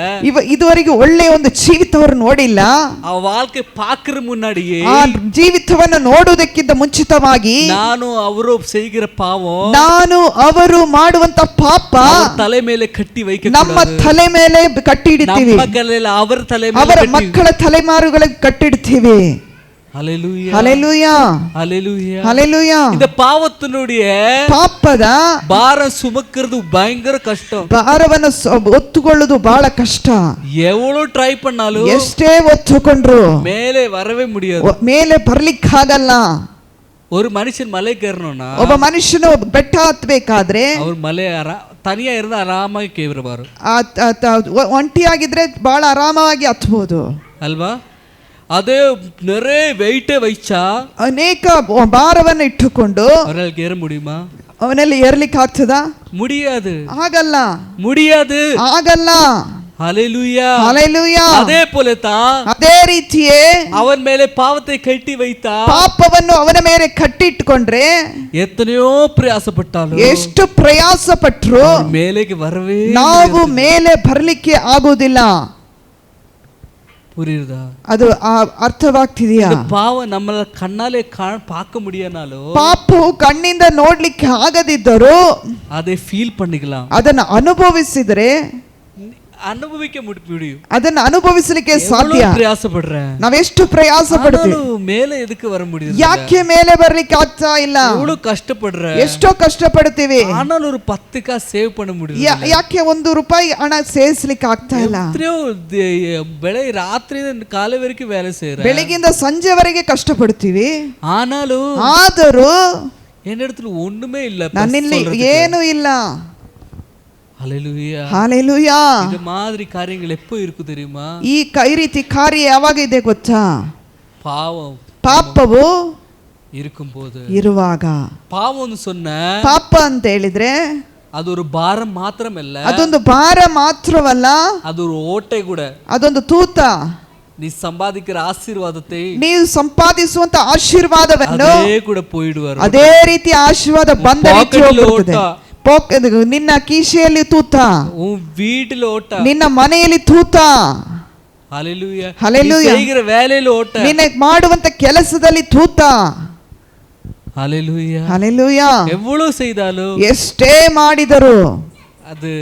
ಇದುವರೆಗೆ ಒಳ್ಳೆಯ ಒಂದು ಜೀವಿತವನ್ನು ನೋಡಿಲ್ಲ. ಆ வாழ்க்கை பார்க்கிற ಮುನ್ನಾಡಿಯೇ ಆ ಜೀವಿತವನ್ನು ನೋಡುವುದಕ್ಕಿಂತ ಮುಂಚಿತವಾಗಿ ನಾನು ಅವರು செய்கிற ಪಾವಂ, ನಾನು ಅವರು ಮಾಡುವಂತ ಪಾಪ ತಲೆ ಮೇಲೆ ಕಟ್ಟಿ ವೈಕ, ನಮ್ಮ ತಲೆ ಮೇಲೆ ಕಟ್ಟಿಡ್ತೀವಿ, ಅವರ ತಲೆ ಅವರ ಮಕ್ಕಳ ತಲೆಮಾರುಗಳಿಗೆ ಕಟ್ಟಿಡ್ತೀವಿ. ஹalleluya ஹalleluya ஹalleluya ஹalleluya. இந்த பாவத்தினுடைய ಪಾಪದ ಭಾರ ಸುಮಕ್ಕಿರೋದು ಭಯಂಕರ ಕಷ್ಟ, ಭಾರವನ್ನು ಒತ್ತುಕೊಳ್ಳುವುದು ಬಹಳ ಕಷ್ಟ. ಎವಳು ಟ್ರೈ பண்ணாலும் ಎಷ್ಟೇ ಒತ್ತುಕೊಂಡ್ರು ಮೇಲೆ வரவே முடியாது, ಮೇಲೆ ಬರ್ಲಿಕ್ಕಾಗಲ್ಲ. ஒரு மனுஷன் மலை ஏறணும்னா, ಒಬ್ಬ ಮನುಷ್ಯನು ಬೆಟ್ಟ ಹತ್ತಬೇಕಾದ್ರೆ அவர் ಮಲೆ ತನಿಯಾ ಇருந்து ಆರಾಮಾಗಿ ಕೇಳಿರಬಾರು, ಒಂಟಿಯಾಗಿದ್ರೆ ಬಹಳ ಆರಾಮವಾಗಿ ಹತ್ತಬಹುದು ಅಲ್ವಾ. ಅದೇ நிறைய வெயிட்டே வைச்சா, ಅನೇಕ ಭಾರವನ್ನು ಇಟ್ಟುಕೊಂಡು ಅವರಲ್ಲಿ ಏರ முடியுமா, ಅವನಲ್ಲಿ ಏರ್ಲಿಕ್ಕೆ ಆಗ್ತದಾ? முடியாது, ಆಗಲ್ಲ, முடியாது, ಆಗಲ್ಲ. ஹalleluya ஹalleluya. அதே போல தான் ಅದೇ ರೀತಿಯೇ அவன் மேலே பாவத்தை கட்டி வைத்தா, ಪಾಪವನ್ನು ಅವನ ಮೇಲೆ ಕಟ್ಟಿಟ್ಟುಕೊಂಡ್ರೆ ಎತ್ತನೆಯೋ ಪ್ರಯಾಸಪಟ್ಟಾலும் ಎಷ್ಟು ಪ್ರಯಾಸ ಪಟ್ಟರು ಮೇಲೆಗೆ வரவே ನಾವು ಮೇಲೆ ಬರ್ಲಿಕ್ಕೆ ಆಗುವುದಿಲ್ಲ. புரியுதா? ಅದು ಅರ್ಥವಾಗ್ತಿದೆಯಾ? ಪಾವ ನಮ್ಮನ್ನ ಕಣ್ಣಾಲೆ பார்க்க முடியனாலும், ಪಾಪವು ಕಣ್ಣಿಂದ ನೋಡ್ಲಿಕ್ಕೆ ಆಗದಿದ್ದರೂ அதை ஃபீல் பண்ணிக்கலாம், ಅದನ್ನು ಅನುಭವಿಸಿದರೆ ಅನುಭವಿக்க முடியும், ಅದನ್ನು ಅನುಭವಿಸಲಿಕ್ಕೆ ಸಾಧ್ಯ. ನಾವೆಷ್ಟು ಪ್ರಯಾಸ ಪಡ್ತೀವಿ, ಮೇಲೆ ಎದಕ್ಕೆ ವರ முடியாது, ಯಾಕೆ ಮೇಲೆ ಬರ್ಲಿಕ್ಕೆ ಆಗ್ತಾ ಇಲ್ಲ, ಎಷ್ಟೋ ಕಷ್ಟ ಪಡ್ತೀವಿ, ஆனால் ஒரு 10 காசு சேவ் பண்ண முடியாது, ಯಾಕೆ ₹1 ಹಣ ಸೇರಿಸಲಿಕ್ಕೆ ಆಗ್ತಾ ಇಲ್ಲ. ಬೆಳೆ ರಾತ್ರಿ ಕಾಲವರೆಗೆ ವೇಲೆ ಸೇರ, ಬೆಳಗಿಂದ ಸಂಜೆವರೆಗೆ ಕಷ್ಟ ಪಡ್ತೀವಿ, ಆದರೂ என்னிடத்துல ஒண்ணுமே இல்ல, ನನ್ನಲ್ಲಿ ಏನೂ ಇಲ್ಲ. ஹalleluya ஹalleluya. இந்த மாதிரி காரியங்கள் எப்போ இருக்கு தெரியுமா? ಈ ರೀತಿ ಕಾರ್ಯ ಯಾವಾಗ ಇದೆ ಗೊತ್ತಾ? ಪಾಪವು இருக்கும்போது, ಇರುವಾಗ. ಪಾಪವನ್ನು சொன்ன ಪಾಪ ಅಂತ ಹೇಳಿದ್ರೆ ಅದು ஒரு ಭಾರ ಮಾತ್ರವಲ್ಲ, ಅದೊಂದು ಭಾರ ಮಾತ್ರವಲ್ಲ, ಅದು ஒரு ಓಟೆ ಕೂಡ, ಅದೊಂದು ತೂತ. நீ சம்பாதிக்கிற ஆசீர்வாதத்தை ನೀವು ಸಂಪಾದಿಸುವಂತ ಆಶೀರ್ವಾದವನ್ನು அதே கூட போயிடுவார். ಅದೇ ರೀತಿ ಆಶೀರ್ವಾದ ಬಂದ ರೀತಿ ಹೋಗುತ್ತದೆ. ನಿನ್ನ ಕೀಶೆಯಲ್ಲಿ ತೂತ, உன் வீட்டில் ஓட்ட, ನಿನ್ನ ಮನೆಯಲ್ಲಿ ತೂತ, ஹalleluya, ஹalleluya, நீ செய்கிற வேலையில ஓட்ட, ನಿನ್ನ ಮಾಡುವಂತ ಕೆಲಸದಲ್ಲಿ ತೂತ, ஹalleluya, ஹalleluya. எவ்வளவு செய்தாலும் ಎಷ್ಟೇ ಮಾಡಿದರು அது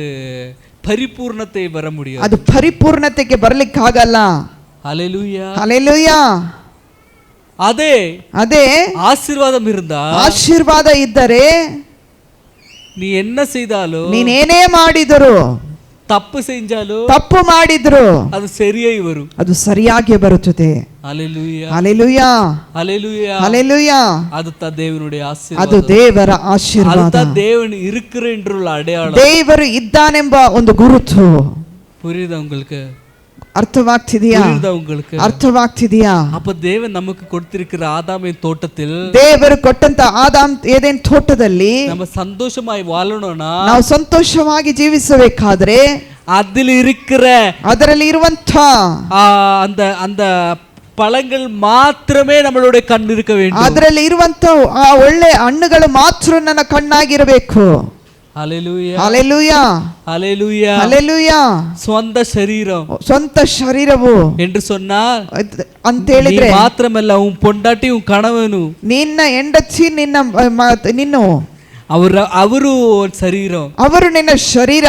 பரிபூர்ணத்தை வர முடியாது, ಅದು ಪರಿಪೂರ್ಣತೆಗೆ ಬರಲಿಕ್ಕಾಗಲ್ಲ. ஹalleluya, ಹಲ್ಲೆಲೂಯಾ. அதே ಅದೇ ஆசீர்வாதம் இருந்தா, ಆಶೀರ್ವಾದ ಇದ್ದರೆ நீ என்ன செய்தாலும், ನೀನೇನೇ ಮಾಡಿದರು, தப்பு செஞ்சாலும், ತಪ್ಪು ಮಾಡಿದ್ರು அது சரியாய் வரும். ಅದು ಸರಿಯಾಗಿ ಬರುತ್ತದೆ. ஹalleluya, ಹಲ್ಲೆಲೂಯಾ, ஹalleluya, ಹಲ್ಲೆಲೂಯಾ. அதுதான் தேவனுடைய ಅದು ஆசீர்வாதம், ದೇವರ ಆಶೀರ್ವಾದ. அதுதான் தேவன் இருக்கிற என்றுள்ள அடையாளம். ದೇವರು ಇದ್ದಾನೆಂಬ ಒಂದು ಗುರುತು. புரியுதா உங்களுக்கு? ಅರ್ಥವಾಗ್ತಿದೆಯಾ? புரியுதா உங்களுக்கு? ಅರ್ಥವಾಗ್ತಿದೆಯಾ? அப்ப தேவன் நமக்கு கொடுத்திருக்கிற ஆதாமின் தோட்டத்தில் ದೇವರು ಕೊಟ್ಟಂತ ಆದಾಮ್ ಏದೇನ್ ತೋಟದಲ್ಲಿ நம்ம சந்தோஷமாய் வாழணும்னா, ನಾವು ಸಂತೋಷವಾಗಿ ಜೀವಿಸಬೇಕಾದ್ರೆ அதில் இருக்கிற ಅದರಲ್ಲಿ ಇರುವಂತ அந்த அந்த பழங்கள் மாத்திரமே நம்மளுடைய கண் இருக்க வேண்டும். ಅದರಲ್ಲಿ ಇರುವಂತ ಆ ಒಳ್ಳೆ ಹಣ್ಣುಗಳು ಮಾತ್ರ ನನ್ನ ಕಣ್ಣಾಗಿರಬೇಕು. ஹalleluya, ಹಲ್ಲೆಲೂಯಾ, ஹalleluya. ಹಲ್ಲೆಲೂಯಾ. சொந்த சரீரம் ಸ್ವಂತ ಶರೀರವು என்று சொன்னால் ಅಂತ ಹೇಳಿದ್ರೆ நீ மாத்திரமல்ல, உன் பொண்டாட்டி, உன் கணவனு, ನಿನ್ನ ಹೆಂಡತಿ, ನಿನ್ನ ಅವರು சரீரம், ಅವರು ನಿನ್ನ ಶರೀರ,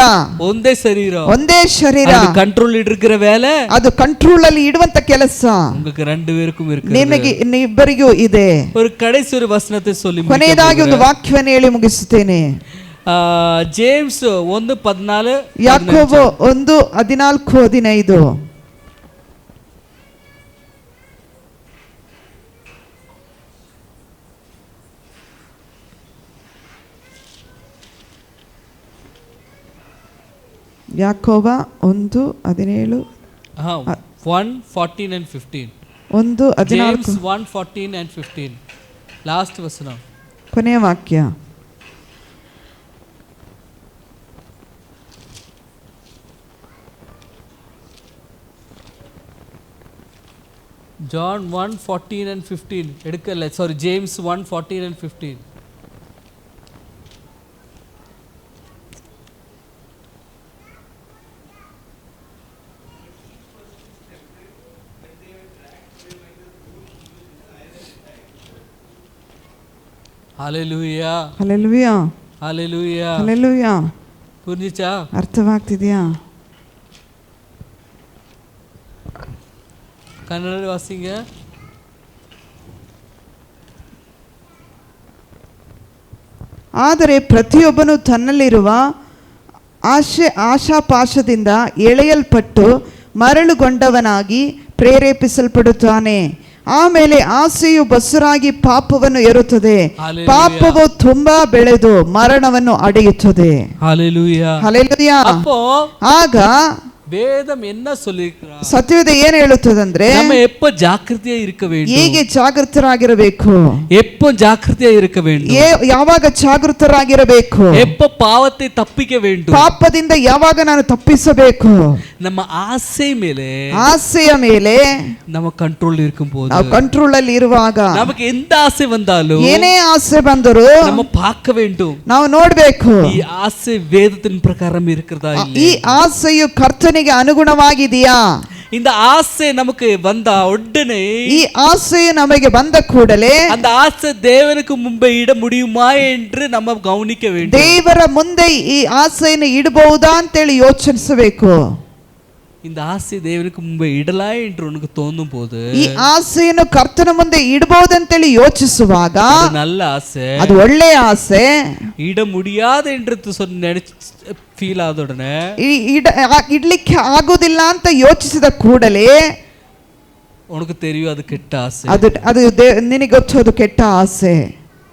ಒಂದೇ சரீரம், ಒಂದೇ ಶರೀರ. கண்ட்ரோல் இருக்கிற வேலை ಅದು ಕಂಟ್ರೋಲ್ ಅಲ್ಲಿ ಇಡುವಂತ ಕೆಲಸ உங்களுக்கு ரெண்டு பேருக்கும் இருக்கு. ನಿಮಗೆ ಇಬ್ಬರಿಗೂ ಇದೆ. ஒரு கடைசி ஒரு வசனத்தை சொல்லி ಕೊನೆಯದಾಗಿ ಒಂದು ವಾಕ್ಯವನ್ನು ಹೇಳಿ ಮುಗಿಸುತ್ತೇನೆ. ಜೇಮ್ಸ್ 1:14, ಯಾಕೋಬ 1:14-15. ಯಾಕೋಬ 1:17, 1:14 and 15. 1:14 James 1:14 and 15. ಲಾಸ್ಟ್ ವಚನ, ಕೊನೆಯ ವಾಕ್ಯ. John 1:14 and 15 எடுக்கல, sorry, James 1:14 and 15. Hallelujah, hallelujah, hallelujah, hallelujah. புரிஞ்சுச்சா? ಅರ್ಥವಾಗ್ತಿದೆಯಾ? ಕನ್ನಡ ವಾಸಿಂಗ. ಆದರೆ ಪ್ರತಿಯೊಬ್ಬನು ತನ್ನಲ್ಲಿರುವ ಆಶಾಪಾಶದಿಂದ ಎಳೆಯಲ್ಪಟ್ಟು ಮರಳುಗೊಂಡವನಾಗಿ ಪ್ರೇರೇಪಿಸಲ್ಪಡುತ್ತಾನೆ. ಆಮೇಲೆ ಆಸೆಯು ಬಸುರಾಗಿ ಪಾಪವನ್ನು ಏರುತ್ತದೆ, ಪಾಪವು ತುಂಬಾ ಬೆಳೆದು ಮರಣವನ್ನು ಅಡೆಯುತ್ತದೆ. ஹalleluya, ಹಲ್ಲೆಲೂಯಾ. அப்போ ಆಗ வேதம் என்ன சொல்லிருக்கிறார்? ಸತ್ಯವೇದ ಏನ್ ಹೇಳುತ್ತದಂದ್ರೆ, நம்ம எப்ப ஜாக்கிரதையா இருக்க வேண்டும், ಹೇಗೆ ಜಾಗೃತರಾಗಿರಬೇಕು, எப்ப ஜாக்கிரதையா இருக்க வேண்டும், ಯಾವಾಗ ಜಾಗೃತರಾಗಿರಬೇಕು, எப்ப பாவத்தை தப்பிக்க வேண்டும், ಪಾಪದಿಂದ ಯಾವಾಗ ನಾನು ತಪ್ಪಿಸಬೇಕು. நம்ம ಆಸೆಯ ಮೇಲೆ நம்ம ಕಂಟ್ರೋಲ್ இருக்கும்போது, ನಾವು ಕಂಟ್ರೋಲ್ ಅಲ್ಲಿ ಇರುವಾಗ, நமக்கு எந்த ஆசை வந்தாலும், ಏನೇ ಆಸೆ ಬಂದರೂ நம்ம பார்க்க வேண்டும், ನಾವು ನೋಡ್ಬೇಕು, ಈ ಆಸೆ ವೇದத்தின் பிரகாரம் இருக்கிறதா இல்ல, ಈ ಆಸೆಯು ಕರ್ತನಿಗೆ ಅನುಗುಣವಾಗಿದೆಯಾ. இந்த ஆசை நமக்கு வந்தா உடனே, ಈ ಆಸೆಯು ನಮಗೆ ಬಂದ ಕೂಡಲೇ அந்த ஆசை தேவனுக்கு முன்பே இட முடியுமா என்று நம்ம கவனிக்க வேண்டும். ದೇವರ ಮುಂದೆ ಈ ಆಸೆಯನ್ನು ಇಡಬಹುದಾ ಅಂತೇಳಿ ಯೋಚಿಸಬೇಕು. இந்த ஆசை தேவனுக்கு முன்பே இடலாம் என்று உனக்கு தோணும் போது, ಈ ಆಸೆಯನ್ನು ಕರ್ತನ ಮುಂದೆ ಇಡಬಹುದಂತೇಳಿ ಯೋಚಿಸುವಾಗ, நல்ல ஆசை, ಅದು ಒಳ್ಳೆಯ ಆಸೆ. இட முடியாது என்று நினைச்சு ಫೀಲ್ ಆದ ಉಡನೆ, ಇಡ್ಲಿಕ್ಕೆ ಆಗುದಿಲ್ಲ ಅಂತ ಯೋಚಿಸಿದ ಕೂಡಲೇ உனக்கு தெரியும் அது கெட்ட ஆசை. ಅದು ನಿನಗೆ ಗೊತ್ತು, ಅದು ಕೆಟ್ಟ ಆಸೆ.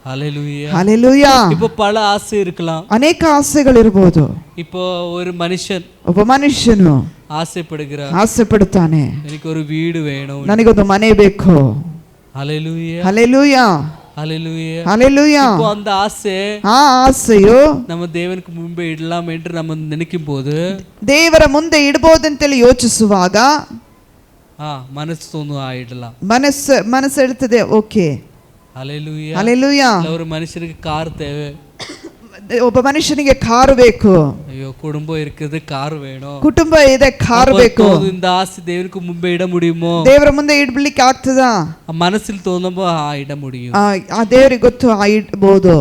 ஹalleluya, ஹalleluya. இப்போ பல ஆசை இருக்கலாம், ಅನೇಕ ಆಸೆಗಳಿರಬಹುದು. இப்போ ஒரு மனுஷன், ಒಬ್ಬ ಮನುಷ್ಯನು ஆசைப்படுகிறார், ಆಸೆ ಪಡುತ್ತಾನೆ, எனக்கு ஒரு வீடு வேணும், ನನಗೊಂದು ಮನೆ ಬೇಕು. ஹalleluya, ஹalleluya, ஹalleluya, ஹalleluya. இப்போ அந்த ஆசை, ಆ ಆಸೆಯು நம்ம தேவனுக்கு முன்பே இடலாம் என்று நம்ம நினைக்கும் போது, ದೇವರ ಮುಂದೆ ಇಡಬಹುದಂತೇಳಿ ಯೋಚಿಸುವಾಗ, മനസ്സ് തോന്നുന്നു ഇടலாம். മനസ്സ് ಹೇಳ್ತದೆ ಓಕೆ. ಹಲ್ಲೆಲೂಯಾ. ಹಲ್ಲೆಲೂಯಾ. ഒരു മനുഷ്യನಿಗೆ ಕಾರ್ ತೇವೆ. ಒಬ್ಬ ಮನುಷ್ಯನಿಗೆ ಕಾರು ಬೇಕು. ಅಯ್ಯೋ ಕುಟುಂಬ ಇರುತ್ತದೆ, ಕಾರು ವೇಣೋ. ಕುಟುಂಬ ಇದೆ, ಕಾರು ಬೇಕು. இந்த ஆசை தேவனுக்கு முன்பே இட முடியுமோ? ದೇವರ ಮುಂದೆ ಇಡಲಿಕ್ಕೆ ಆಗ್ತದಾ? ಮನಸ್ಸಿಲ್ ತೋന്നുമ്പോ ಇಡ முடியும். ಆ ದೇವರಿಗೆ ಗೊತ್ತು, ಇಡಬಹುದು.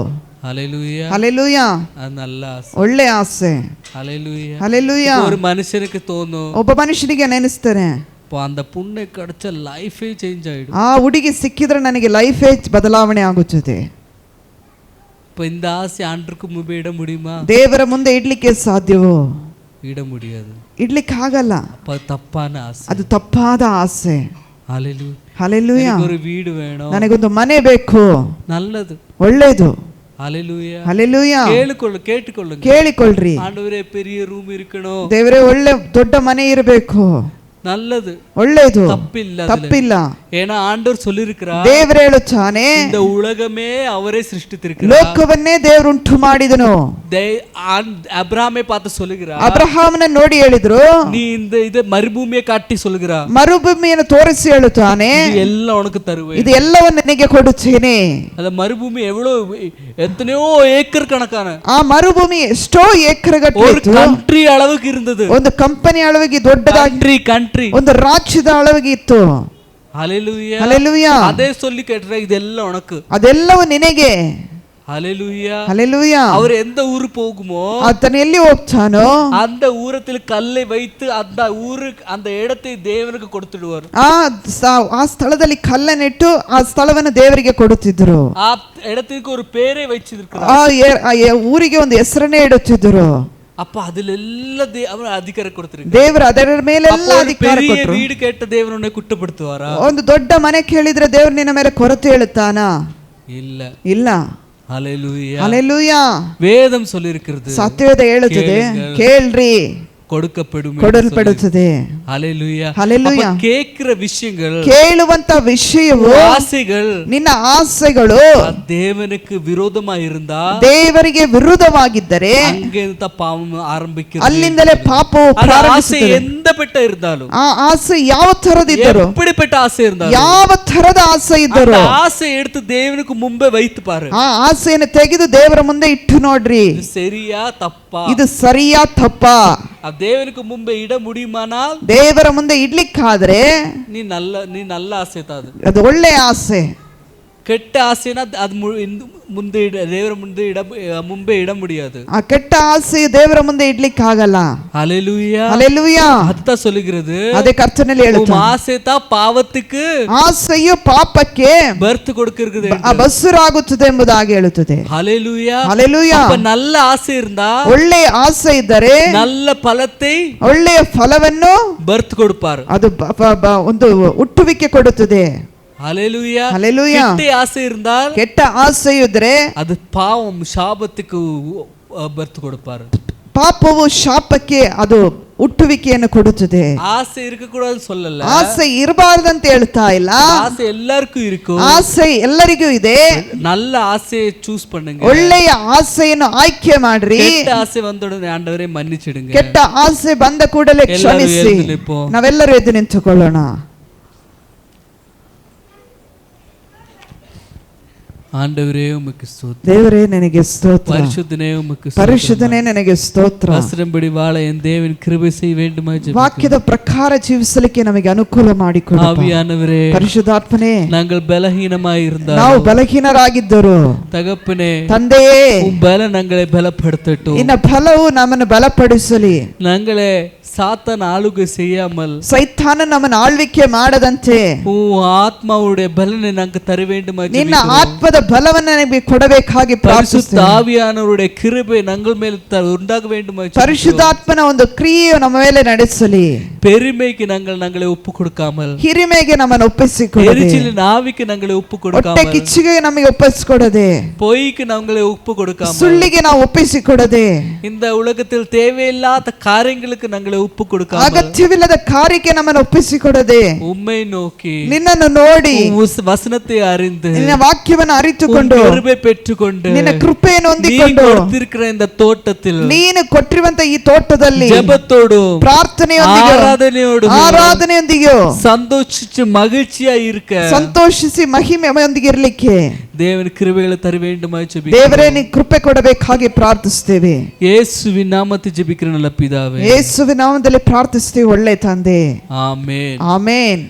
ഹല്ലേലൂയ. ഹല്ലേലൂയ. ಅದು നല്ല ಆಸೆ, ಒಳ್ಳೆ ಆಸೆ. ഹല്ലേലൂയ. ഹല്ലേലൂയ. ஒரு மனுஷனுக்கு தோணும், ಒಬ್ಬ ಮನುಷ್ಯನಿಗೆ ನೆನೆಸ್ತಾರೆ, அந்த புண்ணை கடிச்ச லைஃபே சேஞ்ச் ஆயிடும். ಆ ಹುಡುಗಿ ಸಿಕ್ಕಿದ್ರೆ ನನಗೆ ಲೈಫೇ ಬದಲಾವಣೆ ಆಗುತ್ತದೆ. இப்போ இந்த ஆசை ஆண்டருக்கு முன்பே இட முடியுமா? ದೇವರ ಮುಂದೆ ಇಡ್ಲಿಕ್ಕೆ ಸಾಧ್ಯವೋ? இட முடியாது, ಇಡ್ಲಿಕ್ಕೆ ಆಗಲ್ಲ. அப்ப ತಪ್ಪಾன ಆಸೆ, ಅದು ತಪ್ಪಾದ ಆಸೆ. ஹல்லேலூயா. ಹಲ್ಲೆಲೂಯಾ. ஒரு வீடு வேணும், ನನಗೊಂದು ಮನೆ ಬೇಕು. நல்லது, ಒಳ್ಳೇದು. ஹல்லேலூயா. ಹಲ್ಲೆಲೂಯಾ. கேட்டுக்கொள்ளுங்க. ಕೇಳಿಕೊಳ್ಳ್ರಿ. ஆண்டவரே பெரிய ரூம் இருக்கணும், ದೇವರೇ ಒಳ್ಳೆ ದೊಡ್ಡ ಮನೆ ಇರಬೇಕು. நல்லது, ಒಳ್ಳೇದು, ತಪ್ಪಿಲ್ಲ. ஏன்னா ஆண்டவர் சொல்லியிருக்கிறார், ದೇವರು ಹೇಳುತ್ತಾನೆ, இந்த உலகமே அவரே சிருஷ்டித்திருக்கிறார், ಲೋಕವನ್ನೇ ದೇವರು ಉಂಟು ಮಾಡಿದನು. அப்ரஹாமை பார்த்து சொல்லுகிறார், ಅಬ್ರಹಾಮನ ನೋಡಿ ಹೇಳಿದ್ರು, நீ இந்த இது மறுபூமியை காட்டி சொல்லுகிறார், ಮರುಭೂಮಿಯನ್ನು ತೋರಿಸಿ ಹೇಳುತ್ತಾನೆ, எல்லாம் உனக்கு தருவேன், ಇದು ಎಲ್ಲವನ್ನು ನಿನಗೆ ಕೊಡುತ್ತೇನೆ. அந்த மறுபூமி எத்தனையோ ஏக்கர் கணக்கான, ಆ ಮರುಭೂಮಿ ಎಷ್ಟೋ ಏಕರ್ಗಟ್ಟಲೆ ஒரு ಕಂಟ್ರಿ அளவுக்கு இருந்தது, ಒಂದು ಕಂಪನಿ அளವಿಗೆ ದೊಡ್ಡದಾಗಿ, ಕಂಟ್ರಿ ಒಂದು ರಾಜ್ಯದ அளವಿಗೆ ಇತ್ತು. ஹல்லேலூயா. ಹಲ್ಲೆಲೂಯಾ. அதே சொல்லி கேட்ற, இதெல்லாம் உனக்கு, ಅದೆಲ್ಲವೂ ನಿನಗೆ. ஹல்லேலூயா. ಹಲ್ಲೆಲೂಯಾ. அவர் எந்த ஊரு போகுமோ, ಆತನು ಎಲ್ಲಿ ಹೋಗ್ತಾನೋ அந்த ஊரத்தில் கல்லை வைத்து அந்த ஊருக்கு அந்த இடத்தை தேவனுக்கு கொடுத்துடுவார். ಆ ಸ್ಥಳದಲ್ಲಿ ಕಲ್ಲನ್ನಿಟ್ಟು ಆ ಸ್ಥಳವನ್ನು ದೇವರಿಗೆ ಕೊಡುತ್ತಿದ್ರು. ಆ இடத்துக்கு ஒரு பேரை வச்சிருக்கார், ಆ ಊರಿಗೆ ಒಂದು ಹೆಸರನ್ನೇ ಇಡುತ್ತಿದ್ರು. அப்ப அதிலெಲ್ಲ அவர் அதிகாரம் கொடுத்திருக்கார். ದೇವರು ಅದರ ಮೇಲೆಲ್ಲ ಅಧಿಕಾರ பெரிய ಕೊಟ್ಟರು. வீடு கேட்ட தேவனை குற்றப்படுத்துவாரா? ಒಂದು ದೊಡ್ಡ ಮನೆ ಕೇಳಿದ್ರೆ ದೇವರು ನಿನ್ನ ಮೇಲೆ ಕೊರತೆ ಹೇಳುತ್ತಾನಾ? ಇಲ್ಲ. ஹல்லேலூயா. ಹಲ್ಲೆಲೂಯಾ. வேதம் சொல்லியிருக்கிறது, ಸತ್ಯವೇದ ಹೇಳುತ್ತದೆ, ಕೇಳ್ರಿ ಕೊಡಲ್ಪಡುತ್ತದೆ. ஹல்லேலூயா. ಹಲ್ಲೆಲೂಯಾ. கேட்கிற விஷயங்கள், ಕೇಳುವಂತ ವಿಷಯವು, ஆசைகள், ನಿನ್ನ ಆಸೆಗಳು தேவனுக்கு விரோதமா இருந்தா, ದೇವರಿಗೆ ವಿರುದ್ಧವಾಗಿದ್ದರೆ அங்கிருந்து பாவம் ஆரம்பிக்கிறது. ಅಲ್ಲಿಂದಲೇ ಪಾಪವು ಪ್ರಾರಂಭಿಸುತ್ತದೆ. ಎಂದಪಟ್ಟ ಇರದಾಲು, ಆ ಆಸೆ ಯಾವ ತರದಿದ್ದರು, எப்படிப்பட்ட ಆಸೆ இருந்தாலும், ಯಾವ ತರದ ಆಸೆ ಇದ್ದರು, ಆಸೆ எடுத்து தேவனுக்கு முன்பே வைத்து பாரு. ಆ ಆಸೆಯನ್ನು ತೆಗೆದು ದೇವರ ಮುಂದೆ ಇಟ್ಟು ನೋಡ್ರಿ, இது சரியா தப்பா, ಇದು ಸರಿಯಾ ತಪ್ಪಾ. தேவனுக்கு முன்பே இட முடியுமானால், ದೇವರ ಮುಂದೆ ಇಡ್ಲಿಕ್ಕಾದ್ರೆ நீ நல்ல ಆಸೆ ತಾದು, ಅದು ಒಳ್ಳೆ ಆಸೆ. ಕೆಟ್ಟ ಆಸೆನ ಅದು ಮುಂದೆ ದೇವರ ಮುಂದೆ ಇಡ முடியாது. ಆ ಕೆಟ್ಟ ಆಸೆ ದೇವರ ಮುಂದೆ ಇಡ್ಲಿಕ್ಕೆ ಆಗಲ್ಲ. ஹல்லேலூயா. ಹಲ್ಲೆಲೂಯಾ. அதுதான் சொல்லுகிறது, ಅದೇ ಕರ್ತನಲ್ಲಿ ಹೇಳುತ್ತಾನೆ, ஆசை தான் பாவத்துக்கு, ಆಸೆಯು ಪಾಪಕ್ಕೆ ಬರ್ತ್ கொடுக்கிறது, ಬಸ್ಸುರಾಗುತ್ತದೆ ಎಂಬುದಾಗಿ ಹೇಳುತ್ತದೆ. ஹல்லேலூயா. ಹಲ್ಲೆಲೂಯಾ. அப்ப நல்ல ஆசை இருந்தா, ಒಳ್ಳೆ ಆಸೆ ಇದ್ದರೆ நல்ல ಫಲத்தை, ಒಳ್ಳೆಯ ಫಲವನ್ನು ಬರ್ತ್ கொடுப்பார், ಅದು ಒಂದು ಹುಟ್ಟುವಿಕೆ ಕೊಡುತ್ತದೆ. ஹல்லேலூயா. ಹಲ್ಲೆಲೂಯಾ. ಕೆಟ್ಟ ಆಸೆ இருந்தால், ಕೆಟ್ಟ ಆಸೆ ಇದ್ರೆ ಅದು ಪಾವಂ ಶಾಪத்துக்கு ಬರ್ತ್ கொடுப்பார், ಪಾಪವು ಶಾಪಕ್ಕೆ ಅದು ಹುಟ್ಟುವಿಕೆಯನ್ನು ಕೊಡುತ್ತದೆ. ஆசை இருக்க கூடாது சொல்லல, ಆಸೆ ಇರಬಾರ್ದಂತ ಹೇಳ್ತಾ ಇಲ್ಲ, ஆசை எல்லாருக்கும் இருக்கும், ಆಸೆ ಎಲ್ಲರಿಗೂ ಇದೆ. நல்ல ಆಸೆயை ಚೂಸ್ பண்ணுங்க, ಒಳ್ಳೆಯ ಆಸೆಯನ್ನು ಆಯ್ಕೆ ಮಾಡ್ರಿ. ಕೆಟ್ಟ ಆಸೆ ಬಂದೊಡನೆ ಆಂಡವರೇ ಮನ್ನಿಸಿಡುங்க, ಕೆಟ್ಟ ಆಸೆ ಬಂದ ಕೂಡಲೇ ಕ್ಷಮಿಸಿ. ನಾವೆಲ್ಲರೂ ಎದ್ದು ನಿಂತುಕೊಳ್ಳೋಣ. ஆண்டவரே உமக்கு ஸ்தோத்திரம், ದೇವರೇ ನಿನಗೆ ಸ್ತೋತ್ರ, பரிசுத்தனே உமக்கு ಪರಿಶುದ್ಧನೇ ನಿನಗೆ ಸ್ತೋತ್ರ. வசனப்படி வாழ என் தேவன் கிருபை செய்ய வேண்டுமா ஜெபிக்கிறேன். ವಾಕ್ಯದ ಪ್ರಕಾರ ಜೀವಿಸಲಿಕ್ಕೆ ನಮಗೆ ಅನುಕೂಲ ಮಾಡಿಕೊಡು. ஆவியானவரே, ಪರಿಶುದ್ಧಾತ್ಮನೇ, நாங்கள் பலஹீனமாய் இருந்தால், ನಾವು ಬಲಹೀನರಾಗಿದ್ದರು, தகப்பனே ತಂದೆಯೇ, உம் பல நாங்களை பலப்படுத்தட்டும், ನಿನ್ನ ಬಲವು ನಮ್ಮನ್ನು ಬಲಪಡಿಸಲಿ. நாங்களே சாத்தான் ஆளுகை செய்யாமல், ಸೈತಾನ ನಮ್ಮನ್ನು ಆಳ್ವಿಕೆ ಮಾಡದಂತೆ ಆತ್ಮವುடைய ಬಲನೆ ನಂಗೆ ತರ வேண்டுமா, ನಿನ್ನ ಆತ್ಮದ ಬಲವನ್ನು ನಮಗೆ ಕೊಡಬೇಕಾಗಿ ಪ್ರಾರ್ಥಿಸುತ್ತೇವೆ. ಆವಿಯಾನವರುடைய கிருபை நங்கள் மேல் உண்டாக வேண்டுமா, ಪರಿಶುದ್ಧಾತ್ಮನ ಒಂದು ಕ್ರಿಯೆಯು ನಮ್ಮ ಮೇಲೆ ನಡೆಸಲಿ. பெருமைக்கு நாங்களை ஒப்பு கொடுக்காமல், ಹಿರಿಮೆಗೆ ನಮ್ಮನ್ನು ಒಪ್ಪಿಸಿಕೊಡದೆ, எரிச்சலின் ஆவிக்கு நாங்களை ஒப்பு ಹೊಟ್ಟೆ கொடுக்காமல், ಕಿಚ್ಚಿಗೆ ನಮಗೆ ಒಪ್ಪಿಸಿಕೊಡದೆ, பொய்க்கு நாங்களை ஒப்பு கொடுக்காமல், ಸುಳ್ಳಿಗೆ ನಾವು ಒಪ್ಪಿಸಿಕೊಡದೆ, இந்த உலகத்தில் தேவையில்லாத காரியங்களுக்கு நாங்களை ஒப்பு கொடுக்காமல், ಅಗತ್ಯವಿಲ್ಲದ ಕಾರ್ಯಕ್ಕೆ ನಮ್ಮನ್ನು ಒಪ್ಪಿಸಿಕೊಡದೆ, உம்மை நோக்கி ನಿನ್ನನ್ನು ನೋಡಿ வசனத்தை அறிந்து ನಿನ್ನ ವಾಕ್ಯವನ್ನು ಅರಿತುಕೊಂಡು ಕೃಪೆ ಪೆಟ್ಟುಕೊಂಡು ನಿನ್ನ ಕೃಪೆಯನ್ನು ಹೊಂದಿಕೊಂಡು ಕೊಡ್ತಿರ್ಕಿற இந்த தோட்டத்தில் ನೀನು ಕೊಟ್ಟಿರುವಂತ ಈ ತೋಟದಲ್ಲಿ ஜெபத்தோடு ಆರಾಧನೆಯೊಂದಿಗೆ சந்தோஷிச்சு மகிழ்ச்சியா இருக்க ಸಂತೋಷಿಸಿ ಮಹಿಮೆಯೊಂದಿಗೆ ಇರಲಿಕ್ಕೆ தேவன் கிருபைகளை தர வேண்டுமாய் ஜெபிக்கிறேன். ದೇವರೇ ನೀ ಕೃಪೆ ಕೊಡಬೇಕಾಗಿ ಪ್ರಾರ್ಥಿಸುತ್ತೇವೆ. ಯೇಸುವಿನ ನಾಮದಲ್ಲಿ ಜೆபிக்கிறேன் நல்ல பிதாவே. ಯೇಸುವಿನ ನಾಮದಲ್ಲಿ ಪ್ರಾರ್ಥಿಸುತ್ತೇವೆ ಒಳ್ಳೆ ತಂದೆ. ಆಮೆನ್. ಆಮೆನ್.